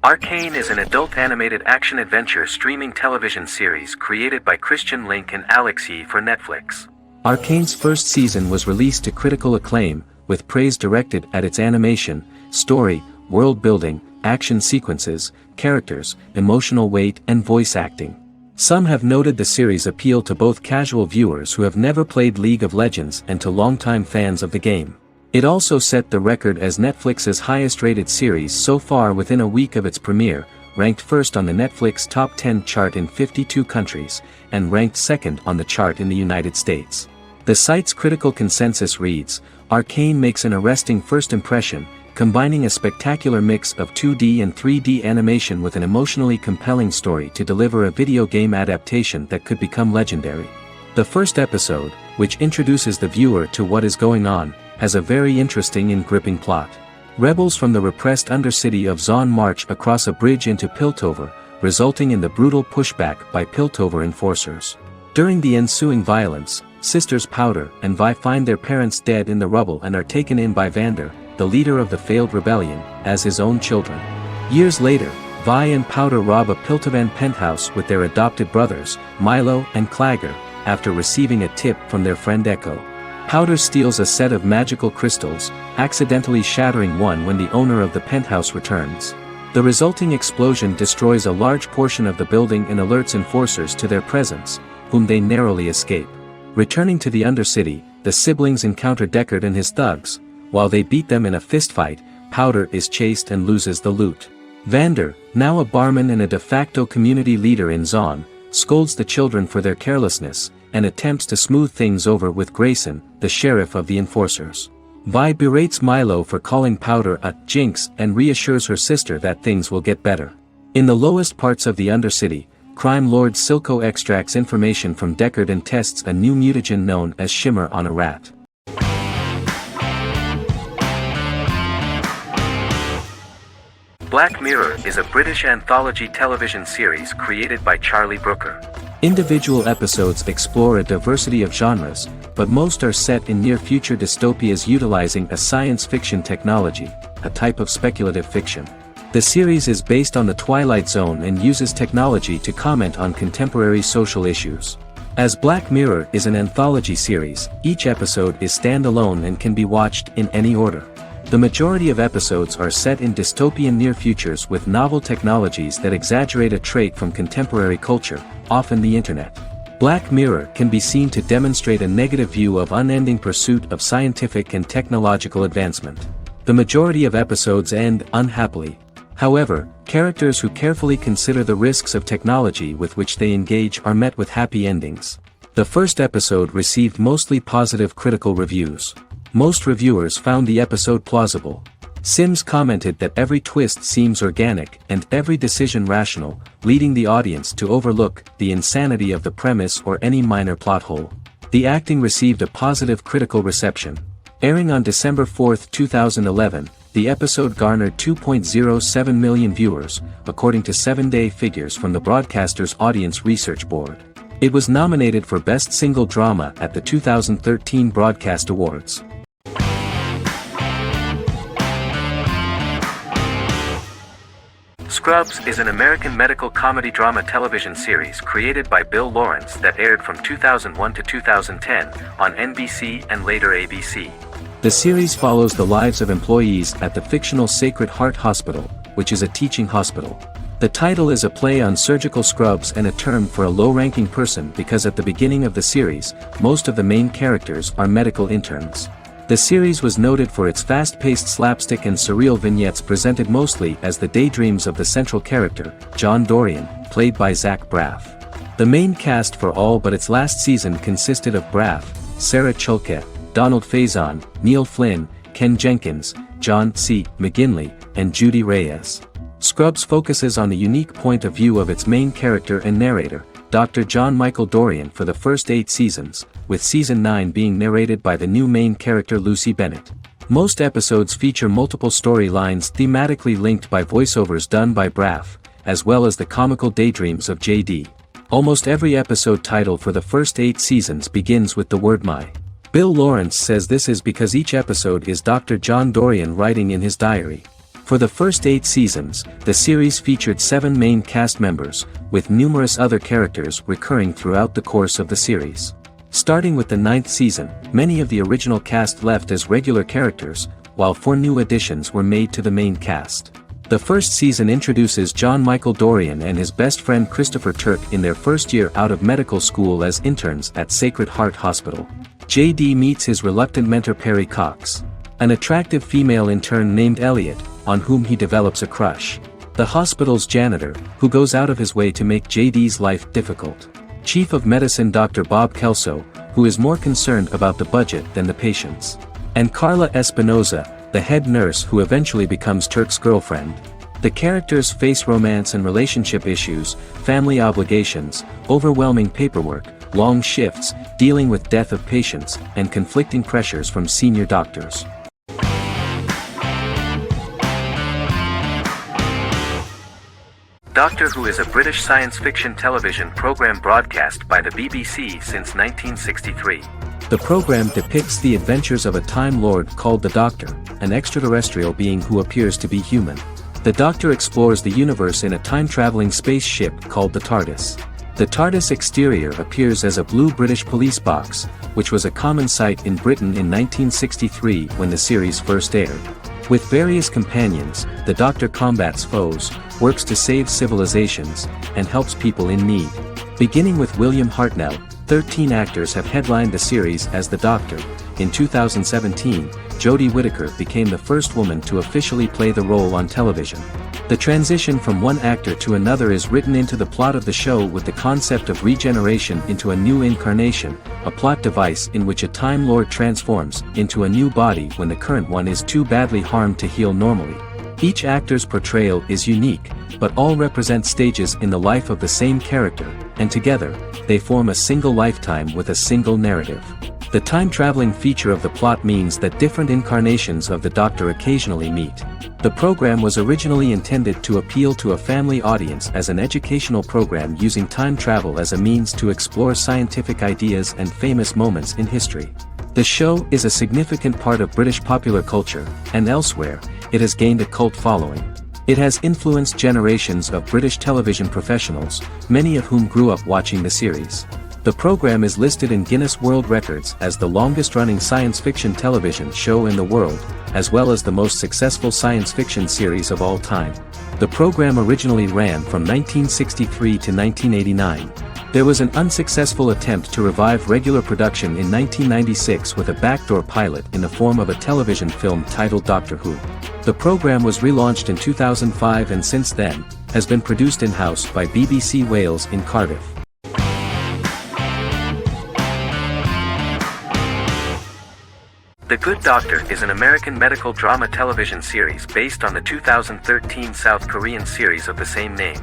Arcane is an adult animated action-adventure streaming television series created by Christian Link and Alex Yee for Netflix. Arcane's first season was released to critical acclaim, with praise directed at its animation, story, world building, action sequences, characters, emotional weight and voice acting. Some have noted the series' appeal to both casual viewers who have never played League of Legends and to longtime fans of the game. It also set the record as Netflix's highest-rated series so far within a week of its premiere, ranked first on the Netflix Top 10 chart in 52 countries, and ranked second on the chart in the United States. The site's critical consensus reads, "Arcane makes an arresting first impression, combining a spectacular mix of 2D and 3D animation with an emotionally compelling story to deliver a video game adaptation that could become legendary. The first episode, which introduces the viewer to what is going on, has a very interesting and gripping plot. Rebels from the repressed undercity of Zon march across a bridge into Piltover, resulting in the brutal pushback by Piltover enforcers. During the ensuing violence, sisters Powder and Vi find their parents dead in the rubble and are taken in by Vander, the leader of the failed rebellion, as his own children. Years later, Vi and Powder rob a Piltovan penthouse with their adopted brothers, Milo and Clagger, after receiving a tip from their friend Echo. Powder steals a set of magical crystals, accidentally shattering one when the owner of the penthouse returns. The resulting explosion destroys a large portion of the building and alerts enforcers to their presence, whom they narrowly escape. Returning to the Undercity, the siblings encounter Deckard and his thugs. While they beat them in a fistfight, Powder is chased and loses the loot. Vander, now a barman and a de facto community leader in Zon, scolds the children for their carelessness, and attempts to smooth things over with Grayson, the sheriff of the enforcers. Vi berates Milo for calling Powder a jinx and reassures her sister that things will get better. In the lowest parts of the Undercity, crime lord Silco extracts information from Deckard and tests a new mutagen known as Shimmer on a rat. Black Mirror is a British anthology television series created by Charlie Brooker. Individual episodes explore a diversity of genres, but most are set in near-future dystopias utilizing a science fiction technology, a type of speculative fiction. The series is based on the Twilight Zone and uses technology to comment on contemporary social issues. As Black Mirror is an anthology series, each episode is standalone and can be watched in any order. The majority of episodes are set in dystopian near futures with novel technologies that exaggerate a trait from contemporary culture, often the internet. Black Mirror can be seen to demonstrate a negative view of unending pursuit of scientific and technological advancement. The majority of episodes end unhappily. However, characters who carefully consider the risks of technology with which they engage are met with happy endings. The first episode received mostly positive critical reviews. Most reviewers found the episode plausible. Sims commented that every twist seems organic and every decision rational, leading the audience to overlook the insanity of the premise or any minor plot hole. The acting received a positive critical reception. Airing on December 4, 2011, the episode garnered 2.07 million viewers, according to 7-day figures from the broadcaster's Audience Research Board. It was nominated for Best Single Drama at the 2013 Broadcast Awards. Scrubs is an American medical comedy drama television series created by Bill Lawrence that aired from 2001 to 2010 on NBC and later ABC. The series follows the lives of employees at the fictional Sacred Heart Hospital, which is a teaching hospital. The title is a play on surgical scrubs and a term for a low-ranking person because at the beginning of the series, most of the main characters are medical interns. The series was noted for its fast-paced slapstick and surreal vignettes presented mostly as the daydreams of the central character, John Dorian, played by Zach Braff. The main cast for all but its last season consisted of Braff, Sarah Chalke, Donald Faison, Neil Flynn, Ken Jenkins, John C. McGinley, and Judy Reyes. Scrubs focuses on the unique point of view of its main character and narrator, Dr. John Michael Dorian for the first 8 seasons, with season 9 being narrated by the new main character Lucy Bennett. Most episodes feature multiple storylines thematically linked by voiceovers done by Braff, as well as the comical daydreams of JD. Almost every episode title for the first 8 seasons begins with the word my. Bill Lawrence says this is because each episode is Dr. John Dorian writing in his diary. For the first 8 seasons, the series featured 7 main cast members, with numerous other characters recurring throughout the course of the series. Starting with the 9th season, many of the original cast left as regular characters, while 4 new additions were made to the main cast. The first season introduces John Michael Dorian and his best friend Christopher Turk in their first year out of medical school as interns at Sacred Heart Hospital. JD meets his reluctant mentor Perry Cox, an attractive female intern named Elliot, on whom he develops a crush. The hospital's janitor, who goes out of his way to make JD's life difficult. Chief of Medicine Dr. Bob Kelso, who is more concerned about the budget than the patients. And Carla Espinoza, the head nurse who eventually becomes Turk's girlfriend. The characters face romance and relationship issues, family obligations, overwhelming paperwork, long shifts, dealing with death of patients, and conflicting pressures from senior doctors. Doctor Who is a British science fiction television program broadcast by the BBC since 1963. The program depicts the adventures of a Time Lord called the Doctor, an extraterrestrial being who appears to be human. The Doctor explores the universe in a time-traveling spaceship called the TARDIS. The TARDIS exterior appears as a blue British police box, which was a common sight in Britain in 1963 when the series first aired. With various companions, the Doctor combats foes, works to save civilizations, and helps people in need. Beginning with William Hartnell, 13 actors have headlined the series as the Doctor. In 2017, Jodie Whittaker became the first woman to officially play the role on television. The transition from one actor to another is written into the plot of the show with the concept of regeneration into a new incarnation, a plot device in which a Time Lord transforms into a new body when the current one is too badly harmed to heal normally. Each actor's portrayal is unique, but all represent stages in the life of the same character, and together, they form a single lifetime with a single narrative. The time-traveling feature of the plot means that different incarnations of the Doctor occasionally meet. The program was originally intended to appeal to a family audience as an educational program using time travel as a means to explore scientific ideas and famous moments in history. The show is a significant part of British popular culture, and elsewhere, it has gained a cult following. It has influenced generations of British television professionals, many of whom grew up watching the series. The program is listed in Guinness World Records as the longest-running science fiction television show in the world, as well as the most successful science fiction series of all time. The program originally ran from 1963 to 1989. There was an unsuccessful attempt to revive regular production in 1996 with a backdoor pilot in the form of a television film titled Doctor Who. The program was relaunched in 2005 and since then, has been produced in-house by BBC Wales in Cardiff. The Good Doctor is an American medical drama television series based on the 2013 South Korean series of the same name.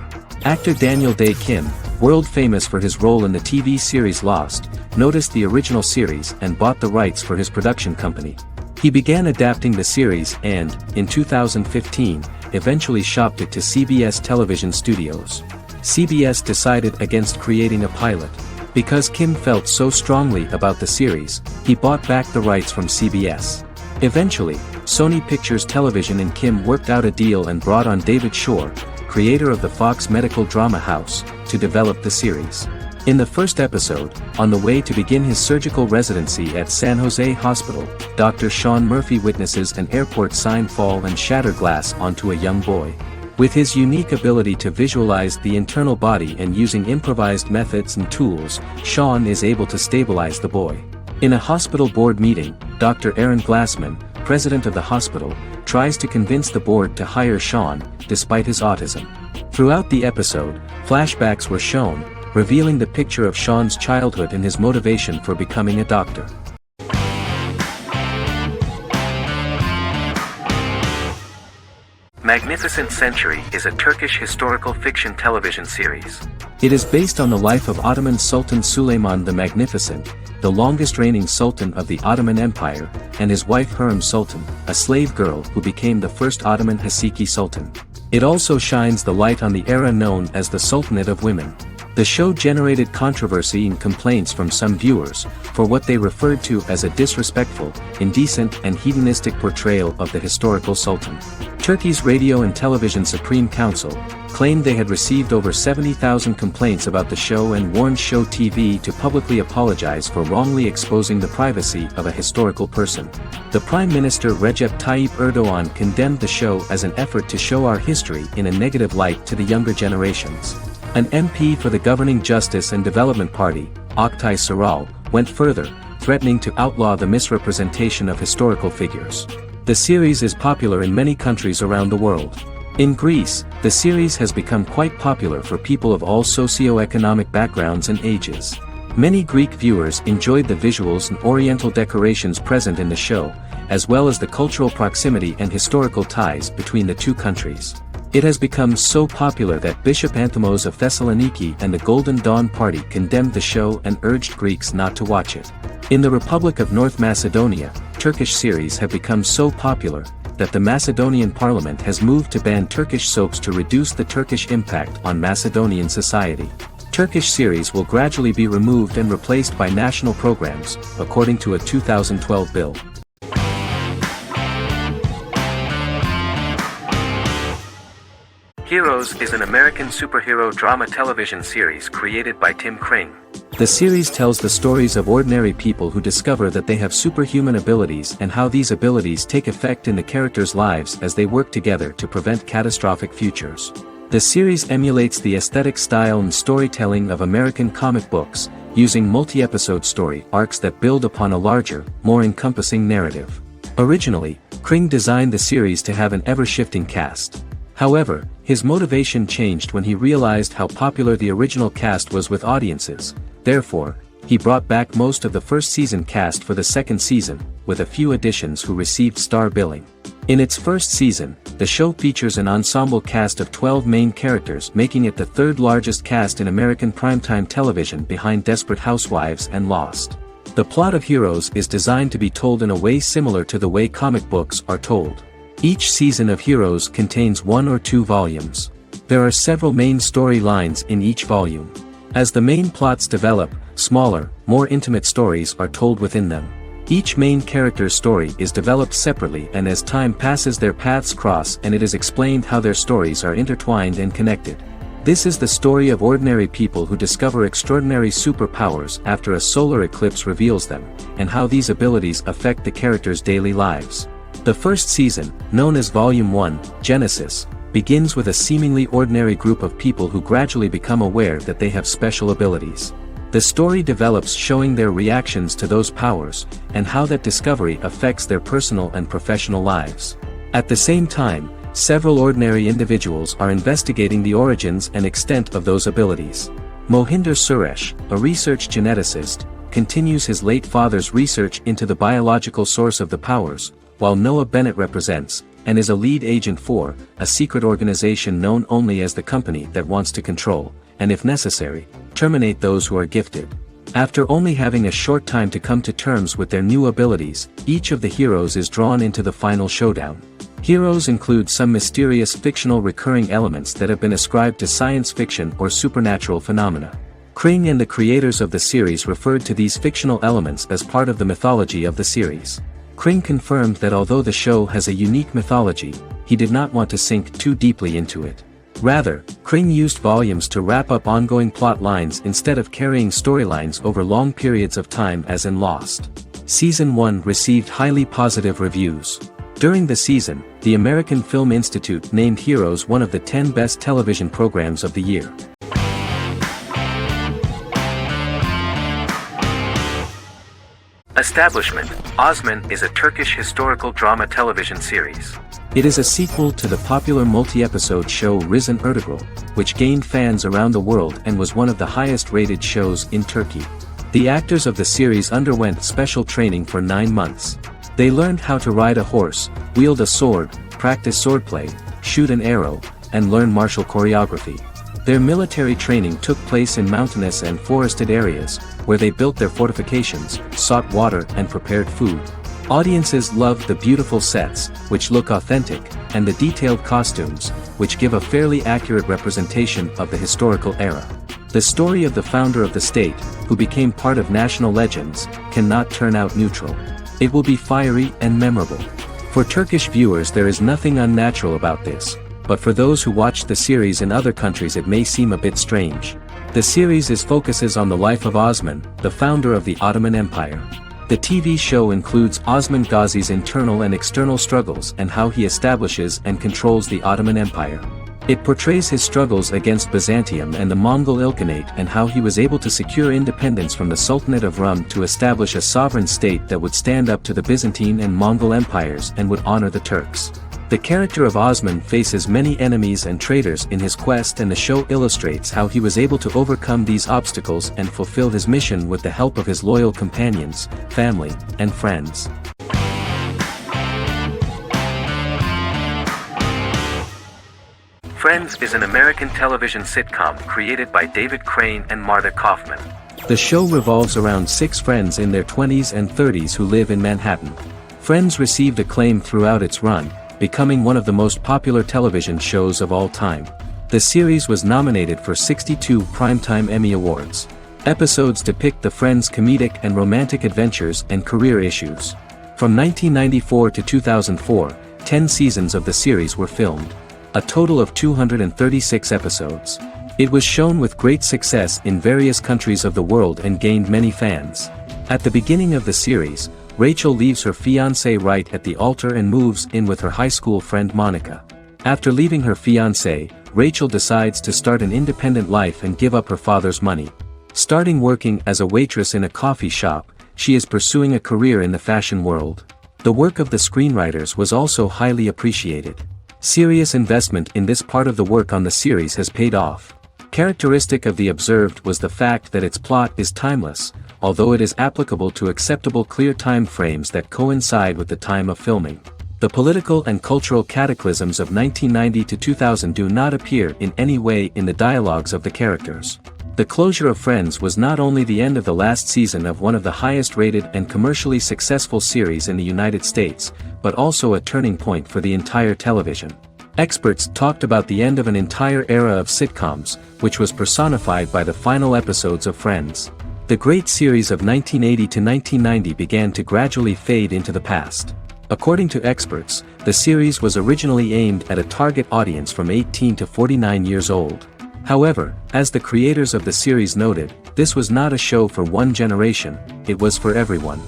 Actor Daniel Dae Kim, world famous for his role in the TV series Lost, noticed the original series and bought the rights for his production company. He began adapting the series and, in 2015, eventually shopped it to CBS Television Studios. CBS decided against creating a pilot. Because Kim felt so strongly about the series, he bought back the rights from CBS. Eventually, Sony Pictures Television and Kim worked out a deal and brought on David Shore, creator of the Fox medical drama house, to develop the series. In the first episode, on the way to begin his surgical residency at San Jose Hospital, Dr. Sean Murphy witnesses an airport sign fall and shatter glass onto a young boy. With his unique ability to visualize the internal body and using improvised methods and tools, Sean is able to stabilize the boy. In a hospital board meeting, Dr. Aaron Glassman, president of the hospital, tries to convince the board to hire Sean, despite his autism. Throughout the episode, flashbacks were shown, revealing the picture of Sean's childhood and his motivation for becoming a doctor. Magnificent Century is a Turkish historical fiction television series. It is based on the life of Ottoman Sultan Süleyman the Magnificent, the longest reigning sultan of the Ottoman Empire, and his wife Hürrem Sultan, a slave girl who became the first Ottoman Haseki Sultan. It also shines the light on the era known as the Sultanate of Women. The show generated controversy and complaints from some viewers, for what they referred to as a disrespectful, indecent and hedonistic portrayal of the historical sultan. Turkey's Radio and Television Supreme Council claimed they had received over 70,000 complaints about the show and warned Show TV to publicly apologize for wrongly exposing the privacy of a historical person. The Prime Minister Recep Tayyip Erdogan condemned the show as an effort to show our history in a negative light to the younger generations. An MP for the governing Justice and Development Party, Oktay Saral, went further, threatening to outlaw the misrepresentation of historical figures. The series is popular in many countries around the world. In Greece, the series has become quite popular for people of all socio-economic backgrounds and ages. Many Greek viewers enjoyed the visuals and oriental decorations present in the show, as well as the cultural proximity and historical ties between the two countries. It has become so popular that Bishop Anthemos of Thessaloniki and the Golden Dawn Party condemned the show and urged Greeks not to watch it. In the Republic of North Macedonia, Turkish series have become so popular that the Macedonian parliament has moved to ban Turkish soaps to reduce the Turkish impact on Macedonian society. Turkish series will gradually be removed and replaced by national programs, according to a 2012 bill. Heroes is an American superhero drama television series created by Tim Kring. The series tells the stories of ordinary people who discover that they have superhuman abilities and how these abilities take effect in the characters' lives as they work together to prevent catastrophic futures. The series emulates the aesthetic style and storytelling of American comic books, using multi-episode story arcs that build upon a larger, more encompassing narrative. Originally, Kring designed the series to have an ever-shifting cast. However, his motivation changed when he realized how popular the original cast was with audiences. Therefore, he brought back most of the first season cast for the second season, with a few additions who received star billing. In its first season, the show features an ensemble cast of 12 main characters, making it the third largest cast in American primetime television behind Desperate Housewives and Lost. The plot of Heroes is designed to be told in a way similar to the way comic books are told. Each season of Heroes contains 1 or 2 volumes. There are several main storylines in each volume. As the main plots develop, smaller, more intimate stories are told within them. Each main character's story is developed separately, and as time passes their paths cross and it is explained how their stories are intertwined and connected. This is the story of ordinary people who discover extraordinary superpowers after a solar eclipse reveals them, and how these abilities affect the characters' daily lives. The first season, known as Volume 1, Genesis, begins with a seemingly ordinary group of people who gradually become aware that they have special abilities. The story develops showing their reactions to those powers, and how that discovery affects their personal and professional lives. At the same time, several ordinary individuals are investigating the origins and extent of those abilities. Mohinder Suresh, a research geneticist, continues his late father's research into the biological source of the powers, while Noah Bennett represents, and is a lead agent for, a secret organization known only as the company that wants to control, and if necessary, terminate those who are gifted. After only having a short time to come to terms with their new abilities, each of the heroes is drawn into the final showdown. Heroes include some mysterious fictional recurring elements that have been ascribed to science fiction or supernatural phenomena. Kring and the creators of the series referred to these fictional elements as part of the mythology of the series. Kring confirmed that although the show has a unique mythology, he did not want to sink too deeply into it. Rather, Kring used volumes to wrap up ongoing plot lines instead of carrying storylines over long periods of time as in Lost. Season 1 received highly positive reviews. During the season, the American Film Institute named Heroes one of the 10 best television programs of the year. Establishment. Osman is a Turkish historical drama television series. It is a sequel to the popular multi-episode show Risen Ertugrul, which gained fans around the world and was one of the highest-rated shows in Turkey. The actors of the series underwent special training for 9 months. They learned how to ride a horse, wield a sword, practice swordplay, shoot an arrow, and learn martial choreography. Their military training took place in mountainous and forested areas, where they built their fortifications, sought water and prepared food. Audiences loved the beautiful sets, which look authentic, and the detailed costumes, which give a fairly accurate representation of the historical era. The story of the founder of the state, who became part of national legends, cannot turn out neutral. It will be fiery and memorable. For Turkish viewers there is nothing unnatural about this, but for those who watched the series in other countries it may seem a bit strange. The series focuses on the life of Osman, the founder of the Ottoman Empire. The TV show includes Osman Ghazi's internal and external struggles and how he establishes and controls the Ottoman Empire. It portrays his struggles against Byzantium and the Mongol Ilkhanate and how he was able to secure independence from the Sultanate of Rum to establish a sovereign state that would stand up to the Byzantine and Mongol empires and would honor the Turks. The character of Osmond faces many enemies and traitors in his quest, and the show illustrates how he was able to overcome these obstacles and fulfill his mission with the help of his loyal companions, family, and friends. Friends is an American television sitcom created by David Crane and Martha Kaufman. The show revolves around 6 friends in their 20s and 30s who live in Manhattan. Friends received acclaim throughout its run, becoming one of the most popular television shows of all time. The series was nominated for 62 Primetime Emmy Awards. Episodes depict the friends' comedic and romantic adventures and career issues. From 1994 to 2004, 10 seasons of the series were filmed. A total of 236 episodes. It was shown with great success in various countries of the world and gained many fans. At the beginning of the series, Rachel leaves her fiancé right at the altar and moves in with her high school friend Monica. After leaving her fiancé, Rachel decides to start an independent life and give up her father's money. Starting working as a waitress in a coffee shop, she is pursuing a career in the fashion world. The work of the screenwriters was also highly appreciated. Serious investment in this part of the work on the series has paid off. Characteristic of The Observed was the fact that its plot is timeless, although it is applicable to acceptable clear time frames that coincide with the time of filming. The political and cultural cataclysms of 1990 to 2000 do not appear in any way in the dialogues of the characters. The closure of Friends was not only the end of the last season of one of the highest rated and commercially successful series in the United States, but also a turning point for the entire television. Experts talked about the end of an entire era of sitcoms, which was personified by the final episodes of Friends. The great series of 1980 to 1990 began to gradually fade into the past. According to experts, the series was originally aimed at a target audience from 18 to 49 years old. However, as the creators of the series noted, this was not a show for one generation, it was for everyone.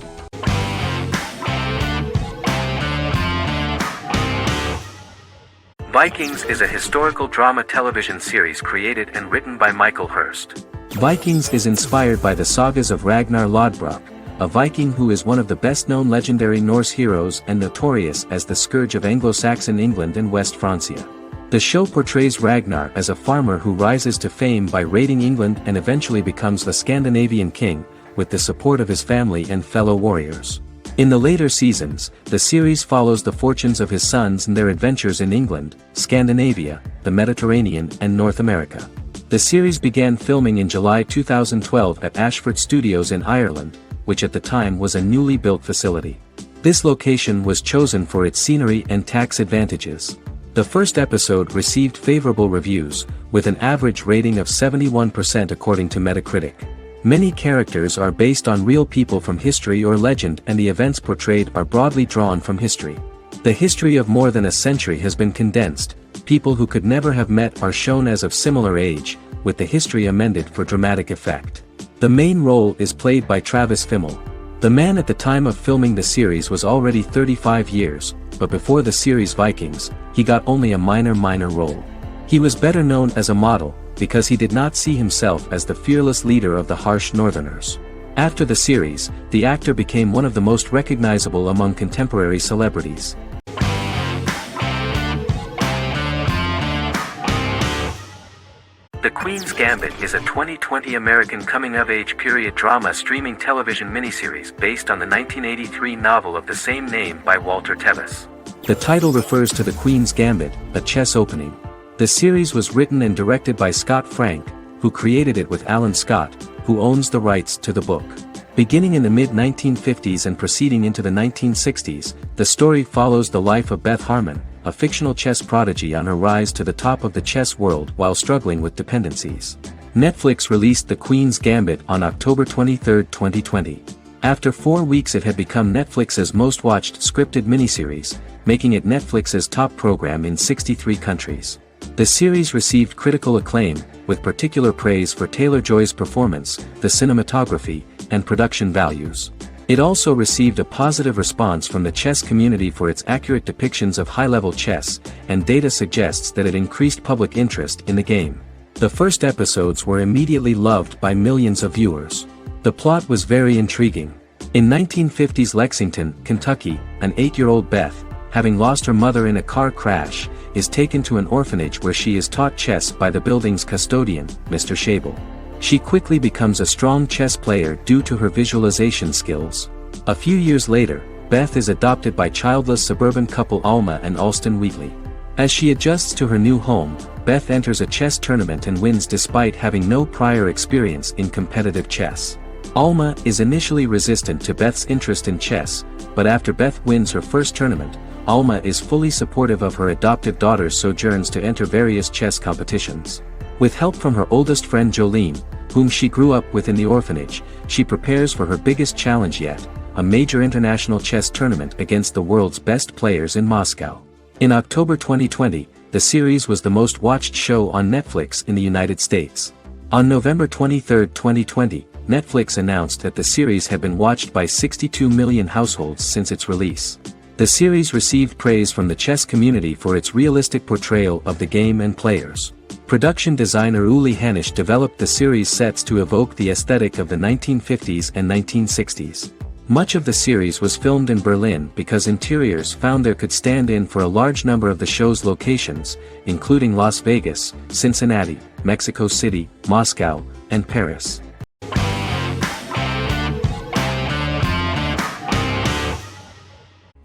Vikings is a historical drama television series created and written by Michael Hurst. Vikings is inspired by the sagas of Ragnar Lodbrok, a Viking who is one of the best-known legendary Norse heroes and notorious as the scourge of Anglo-Saxon England and West Francia. The show portrays Ragnar as a farmer who rises to fame by raiding England and eventually becomes the Scandinavian king, with the support of his family and fellow warriors. In the later seasons, the series follows the fortunes of his sons and their adventures in England, Scandinavia, the Mediterranean and North America. The series began filming in July 2012 at Ashford Studios in Ireland, which at the time was a newly built facility. This location was chosen for its scenery and tax advantages. The first episode received favorable reviews, with an average rating of 71% according to Metacritic. Many characters are based on real people from history or legend, and the events portrayed are broadly drawn from history. The history of more than a century has been condensed. People who could never have met are shown as of similar age, with the history amended for dramatic effect. The main role is played by Travis Fimmel. The man at the time of filming the series was already 35 years, but before the series Vikings, he got only a minor role. He was better known as a model, because he did not see himself as the fearless leader of the harsh Northerners. After the series, the actor became one of the most recognizable among contemporary celebrities. The Queen's Gambit is a 2020 American coming-of-age period drama streaming television miniseries based on the 1983 novel of the same name by Walter Tevis. The title refers to the Queen's Gambit, a chess opening. The series was written and directed by Scott Frank, who created it with Alan Scott, who owns the rights to the book. Beginning in the mid-1950s and proceeding into the 1960s, the story follows the life of Beth Harmon, a fictional chess prodigy on her rise to the top of the chess world while struggling with dependencies. Netflix released The Queen's Gambit on October 23, 2020. After 4 weeks it had become Netflix's most watched scripted miniseries, making it Netflix's top program in 63 countries. The series received critical acclaim, with particular praise for Taylor-Joy's performance, the cinematography, and production values. It also received a positive response from the chess community for its accurate depictions of high-level chess, and data suggests that it increased public interest in the game. The first episodes were immediately loved by millions of viewers. The plot was very intriguing. In 1950s Lexington, Kentucky, an 8-year-old Beth having lost her mother in a car crash, is taken to an orphanage where she is taught chess by the building's custodian, Mr. Shable. She quickly becomes a strong chess player due to her visualization skills. A few years later, Beth is adopted by childless suburban couple Alma and Alston Wheatley. As she adjusts to her new home, Beth enters a chess tournament and wins despite having no prior experience in competitive chess. Alma is initially resistant to Beth's interest in chess, but after Beth wins her first tournament, Alma is fully supportive of her adoptive daughter's sojourns to enter various chess competitions. With help from her oldest friend Jolene, whom she grew up with in the orphanage, she prepares for her biggest challenge yet, a major international chess tournament against the world's best players in Moscow. In October 2020, the series was the most watched show on Netflix in the United States. On November 23, 2020, Netflix announced that the series had been watched by 62 million households since its release. The series received praise from the chess community for its realistic portrayal of the game and players. Production designer Uli Hanisch developed the series sets to evoke the aesthetic of the 1950s and 1960s. Much of the series was filmed in Berlin because interiors found there could stand in for a large number of the show's locations, including Las Vegas, Cincinnati, Mexico City, Moscow, and Paris.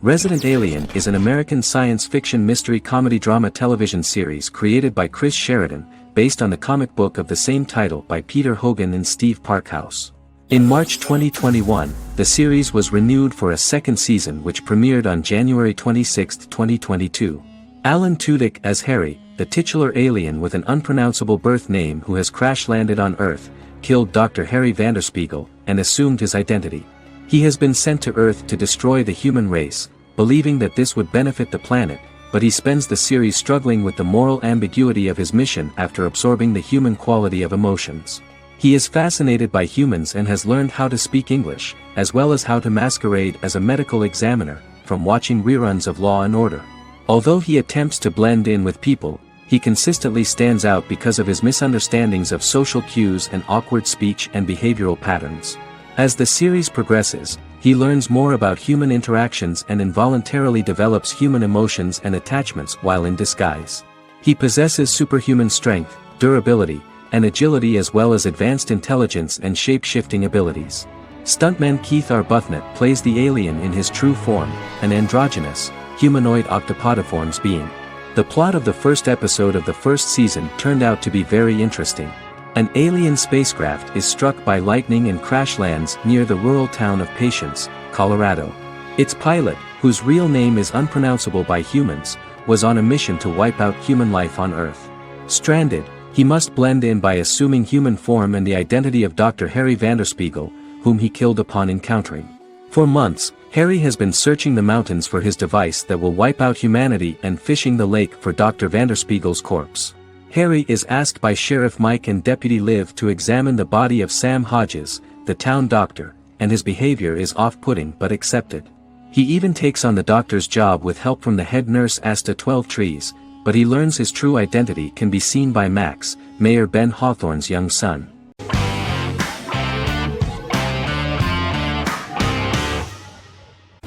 Resident Alien is an American science fiction mystery comedy drama television series created by Chris Sheridan, based on the comic book of the same title by Peter Hogan and Steve Parkhouse. In March 2021, the series was renewed for a second season which premiered on January 26, 2022. Alan Tudyk as Harry, the titular alien with an unpronounceable birth name who has crash-landed on Earth, killed Dr. Harry Vanderspiegel, and assumed his identity. He has been sent to Earth to destroy the human race, believing that this would benefit the planet, but he spends the series struggling with the moral ambiguity of his mission after absorbing the human quality of emotions. He is fascinated by humans and has learned how to speak English, as well as how to masquerade as a medical examiner, from watching reruns of Law and Order. Although he attempts to blend in with people, he consistently stands out because of his misunderstandings of social cues and awkward speech and behavioral patterns. As the series progresses, he learns more about human interactions and involuntarily develops human emotions and attachments while in disguise. He possesses superhuman strength, durability, and agility as well as advanced intelligence and shape-shifting abilities. Stuntman Keith Arbuthnot plays the alien in his true form, an androgynous, humanoid octopodiforms being. The plot of the first episode of the first season turned out to be very interesting. An alien spacecraft is struck by lightning and crash lands near the rural town of Patience, Colorado. Its pilot, whose real name is unpronounceable by humans, was on a mission to wipe out human life on Earth. Stranded, he must blend in by assuming human form and the identity of Dr. Harry Vanderspiegel, whom he killed upon encountering. For months, Harry has been searching the mountains for his device that will wipe out humanity and fishing the lake for Dr. Vanderspiegel's corpse. Harry is asked by Sheriff Mike and Deputy Liv to examine the body of Sam Hodges, the town doctor, and his behavior is off-putting but accepted. He even takes on the doctor's job with help from the head nurse Asta 12 Trees, but he learns his true identity can be seen by Max, Mayor Ben Hawthorne's young son.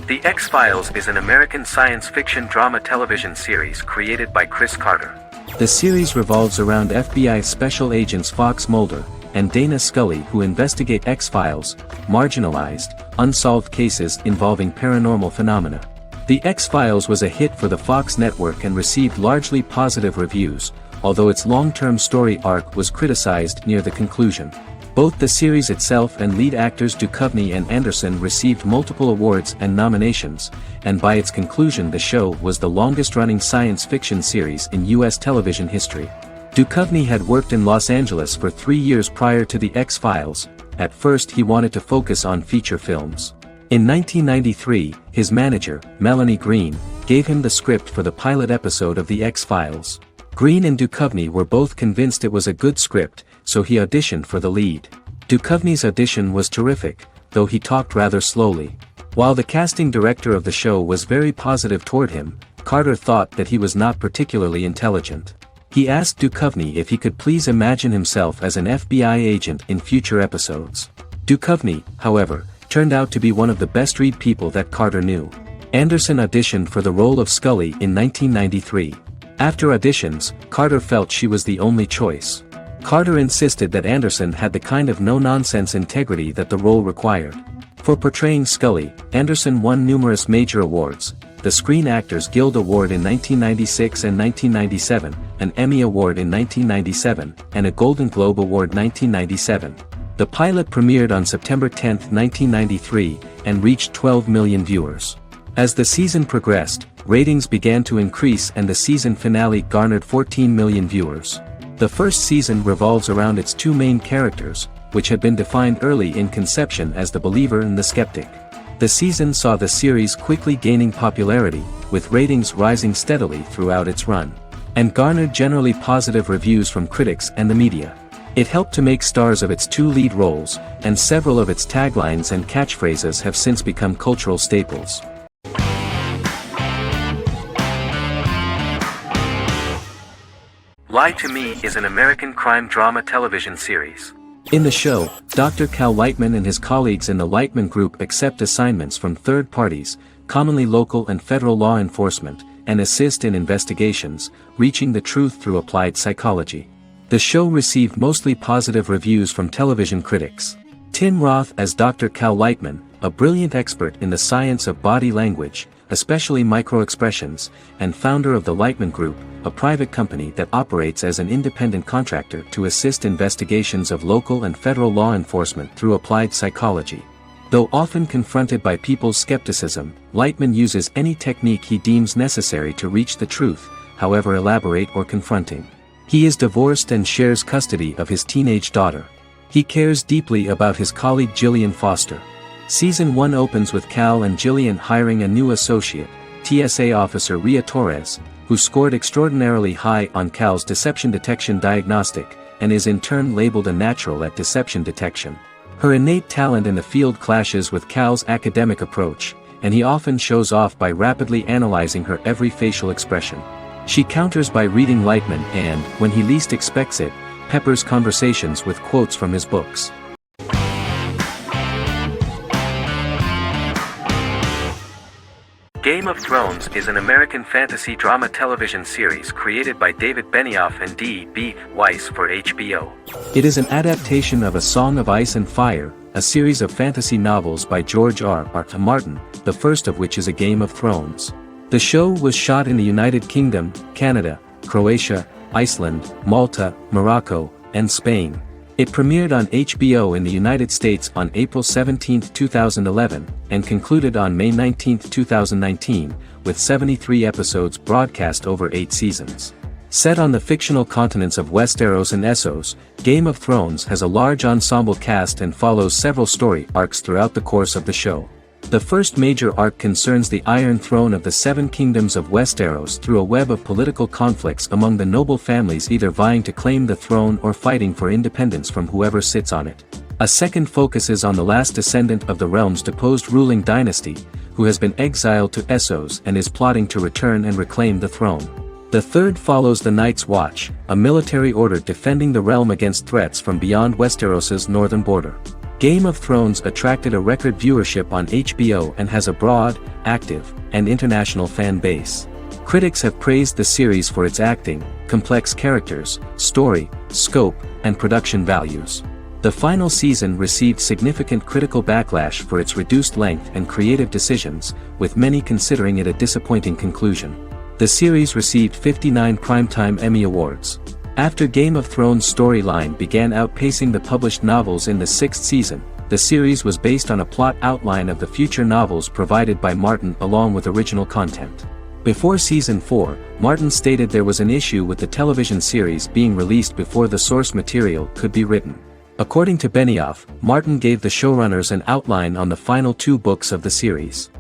The X-Files is an American science fiction drama television series created by Chris Carter. The series revolves around FBI special agents Fox Mulder and Dana Scully who investigate X-Files, marginalized, unsolved cases involving paranormal phenomena. The X-Files was a hit for the Fox network and received largely positive reviews, although its long-term story arc was criticized near the conclusion. Both the series itself and lead actors Duchovny and Anderson received multiple awards and nominations, and by its conclusion the show was the longest-running science fiction series in U.S. television history. Duchovny had worked in Los Angeles for 3 years prior to The X-Files. At first he wanted to focus on feature films. In 1993, his manager, Melanie Green, gave him the script for the pilot episode of The X-Files. Green and Duchovny were both convinced it was a good script, so he auditioned for the lead. Duchovny's audition was terrific, though he talked rather slowly. While the casting director of the show was very positive toward him, Carter thought that he was not particularly intelligent. He asked Duchovny if he could please imagine himself as an FBI agent in future episodes. Duchovny, however, turned out to be one of the best-read people that Carter knew. Anderson auditioned for the role of Scully in 1993. After auditions, Carter felt she was the only choice. Carter insisted that Anderson had the kind of no-nonsense integrity that the role required. For portraying Scully, Anderson won numerous major awards: the Screen Actors Guild Award in 1996 and 1997, an Emmy Award in 1997, and a Golden Globe Award 1997. The pilot premiered on September 10, 1993, and reached 12 million viewers. As the season progressed, ratings began to increase and the season finale garnered 14 million viewers. The first season revolves around its two main characters, which had been defined early in conception as the believer and the skeptic. The season saw the series quickly gaining popularity, with ratings rising steadily throughout its run, and garnered generally positive reviews from critics and the media. It helped to make stars of its two lead roles, and several of its taglines and catchphrases have since become cultural staples. Lie to Me is an American crime drama television series. In the show, Dr. Cal Lightman and his colleagues in the Lightman Group accept assignments from third parties, commonly local and federal law enforcement, and assist in investigations, reaching the truth through applied psychology. The show received mostly positive reviews from television critics. Tim Roth as Dr. Cal Lightman, a brilliant expert in the science of body language, especially microexpressions, and founder of the Lightman Group, a private company that operates as an independent contractor to assist investigations of local and federal law enforcement through applied psychology. Though often confronted by people's skepticism, Lightman uses any technique he deems necessary to reach the truth, however elaborate or confronting. He is divorced and shares custody of his teenage daughter. He cares deeply about his colleague Gillian Foster. Season 1 opens with Cal and Gillian hiring a new associate, TSA officer Rhea Torres, who scored extraordinarily high on Cal's deception detection diagnostic, and is in turn labeled a natural at deception detection. Her innate talent in the field clashes with Cal's academic approach, and he often shows off by rapidly analyzing her every facial expression. She counters by reading Lightman and, when he least expects it, peppers conversations with quotes from his books. Game of Thrones is an American fantasy drama television series created by David Benioff and D.B. Weiss for HBO. It is an adaptation of A Song of Ice and Fire, a series of fantasy novels by George R.R. Martin, the first of which is A Game of Thrones. The show was shot in the United Kingdom, Canada, Croatia, Iceland, Malta, Morocco, and Spain. It premiered on HBO in the United States on April 17, 2011, and concluded on May 19, 2019, with 73 episodes broadcast over 8 seasons. Set on the fictional continents of Westeros and Essos, Game of Thrones has a large ensemble cast and follows several story arcs throughout the course of the show. The first major arc concerns the Iron Throne of the Seven Kingdoms of Westeros through a web of political conflicts among the noble families either vying to claim the throne or fighting for independence from whoever sits on it. A second focuses on the last descendant of the realm's deposed ruling dynasty, who has been exiled to Essos and is plotting to return and reclaim the throne. The third follows the Night's Watch, a military order defending the realm against threats from beyond Westeros's northern border. Game of Thrones attracted a record viewership on HBO and has a broad, active, and international fan base. Critics have praised the series for its acting, complex characters, story, scope, and production values. The final season received significant critical backlash for its reduced length and creative decisions, with many considering it a disappointing conclusion. The series received 59 Primetime Emmy Awards. After Game of Thrones' storyline began outpacing the published novels in the 6th season, the series was based on a plot outline of the future novels provided by Martin along with original content. Before Season 4, Martin stated there was an issue with the television series being released before the source material could be written. According to Benioff, Martin gave the showrunners an outline on the final 2 books of the series.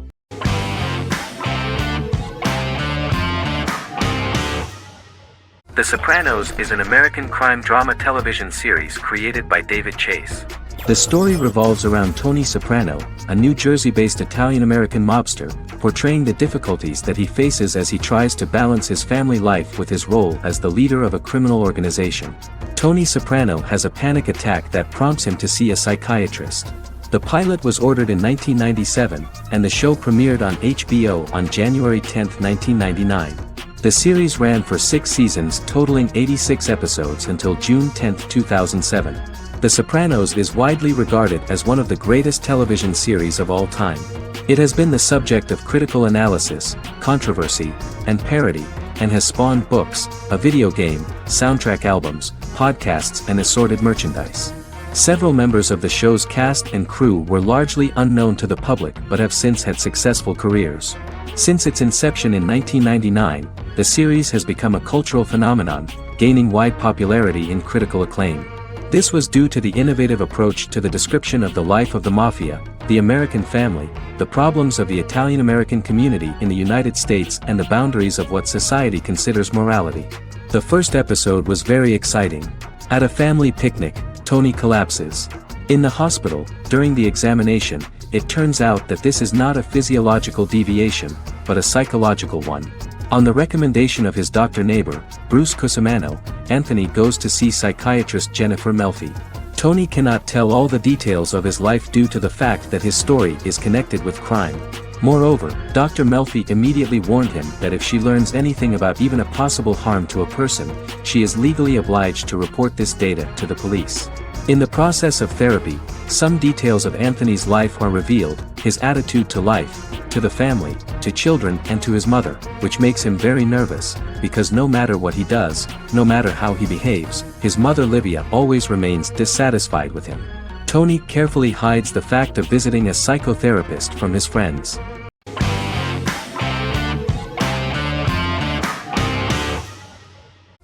The Sopranos is an American crime drama television series created by David Chase. The story revolves around Tony Soprano, a New Jersey-based Italian-American mobster, portraying the difficulties that he faces as he tries to balance his family life with his role as the leader of a criminal organization. Tony Soprano has a panic attack that prompts him to see a psychiatrist. The pilot was ordered in 1997, and the show premiered on HBO on January 10, 1999. The series ran for 6 seasons totaling 86 episodes until June 10, 2007. The Sopranos is widely regarded as one of the greatest television series of all time. It has been the subject of critical analysis, controversy, and parody, and has spawned books, a video game, soundtrack albums, podcasts and assorted merchandise. Several members of the show's cast and crew were largely unknown to the public but have since had successful careers. Since its inception in 1999, the series has become a cultural phenomenon, gaining wide popularity and critical acclaim. This was due to the innovative approach to the description of the life of the mafia, the American family, the problems of the Italian-American community in the United States and the boundaries of what society considers morality. The first episode was very exciting. At a family picnic, Tony collapses. In the hospital, during the examination, it turns out that this is not a physiological deviation, but a psychological one. On the recommendation of his doctor neighbor, Bruce Cusimano, Anthony goes to see psychiatrist Jennifer Melfi. Tony cannot tell all the details of his life due to the fact that his story is connected with crime. Moreover, Dr. Melfi immediately warned him that if she learns anything about even a possible harm to a person, she is legally obliged to report this data to the police. In the process of therapy, some details of Anthony's life are revealed, his attitude to life, to the family, to children and to his mother, which makes him very nervous, because no matter what he does, no matter how he behaves, his mother Livia always remains dissatisfied with him. Tony carefully hides the fact of visiting a psychotherapist from his friends.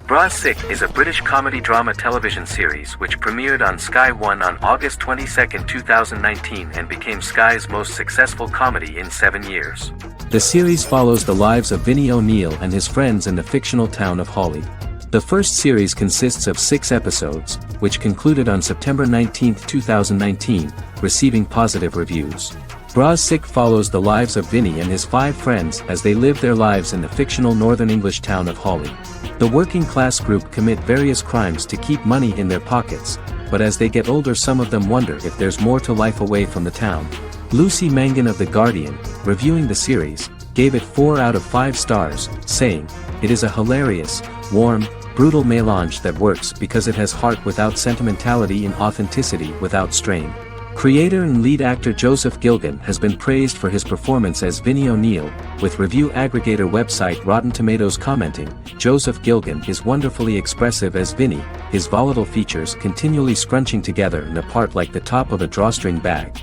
Bra Sick is a British comedy drama television series which premiered on Sky One on August 22, 2019 and became Sky's most successful comedy in 7 years. The series follows the lives of Vinnie O'Neill and his friends in the fictional town of Hawley. The first series consists of 6 episodes, which concluded on September 19, 2019, receiving positive reviews. Bra Sick follows the lives of Vinnie and his 5 friends as they live their lives in the fictional Northern English town of Hawley. The working class group commit various crimes to keep money in their pockets, but as they get older some of them wonder if there's more to life away from the town. Lucy Mangan of The Guardian, reviewing the series, gave it 4 out of 5 stars, saying, "It is a hilarious, warm, brutal melange that works because it has heart without sentimentality and authenticity without strain." Creator and lead actor Joseph Gilgun has been praised for his performance as Vinnie O'Neill, with review aggregator website Rotten Tomatoes commenting, "Joseph Gilgun is wonderfully expressive as Vinnie, his volatile features continually scrunching together and apart like the top of a drawstring bag."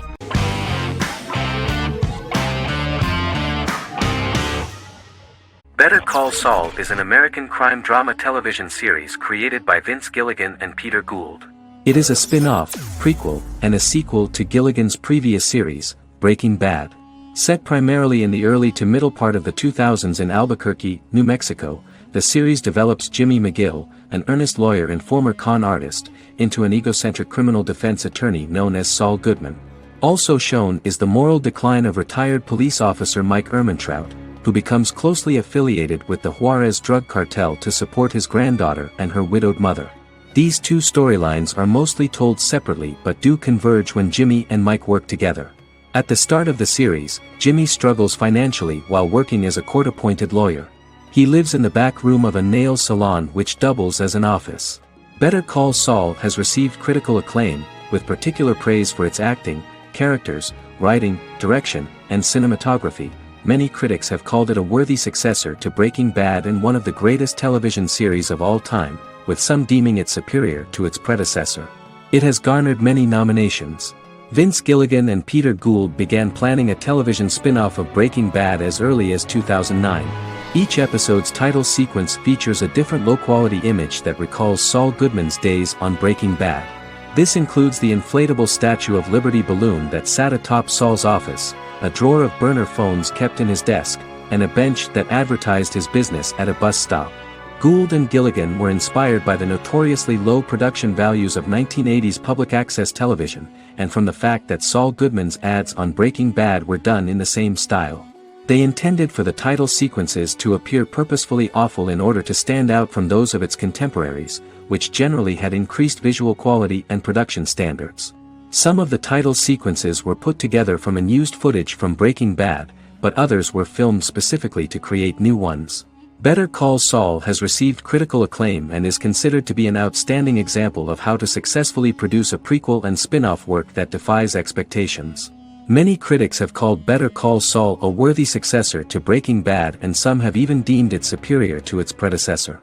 Better Call Saul is an American crime drama television series created by Vince Gilligan and Peter Gould. It is a spin-off, prequel, and a sequel to Gilligan's previous series, Breaking Bad. Set primarily in the early to middle part of the 2000s in Albuquerque, New Mexico, the series develops Jimmy McGill, an earnest lawyer and former con artist, into an egocentric criminal defense attorney known as Saul Goodman. Also shown is the moral decline of retired police officer Mike Ehrmantraut, who becomes closely affiliated with the Juarez drug cartel to support his granddaughter and her widowed mother. These 2 storylines are mostly told separately but do converge when Jimmy and Mike work together. At the start of the series, Jimmy struggles financially while working as a court-appointed lawyer. He lives in the back room of a nail salon which doubles as an office. Better Call Saul has received critical acclaim, with particular praise for its acting, characters, writing, direction, and cinematography. Many critics have called it a worthy successor to Breaking Bad and one of the greatest television series of all time, with some deeming it superior to its predecessor. It has garnered many nominations. Vince Gilligan and Peter Gould began planning a television spin-off of Breaking Bad as early as 2009. Each episode's title sequence features a different low-quality image that recalls Saul Goodman's days on Breaking Bad. This includes the inflatable Statue of Liberty balloon that sat atop Saul's office, a drawer of burner phones kept in his desk, and a bench that advertised his business at a bus stop. Gould and Gilligan were inspired by the notoriously low production values of 1980s public access television, and from the fact that Saul Goodman's ads on Breaking Bad were done in the same style. They intended for the title sequences to appear purposefully awful in order to stand out from those of its contemporaries, which generally had increased visual quality and production standards. Some of the title sequences were put together from unused footage from Breaking Bad, but others were filmed specifically to create new ones. Better Call Saul has received critical acclaim and is considered to be an outstanding example of how to successfully produce a prequel and spin-off work that defies expectations. Many critics have called Better Call Saul a worthy successor to Breaking Bad, and some have even deemed it superior to its predecessor.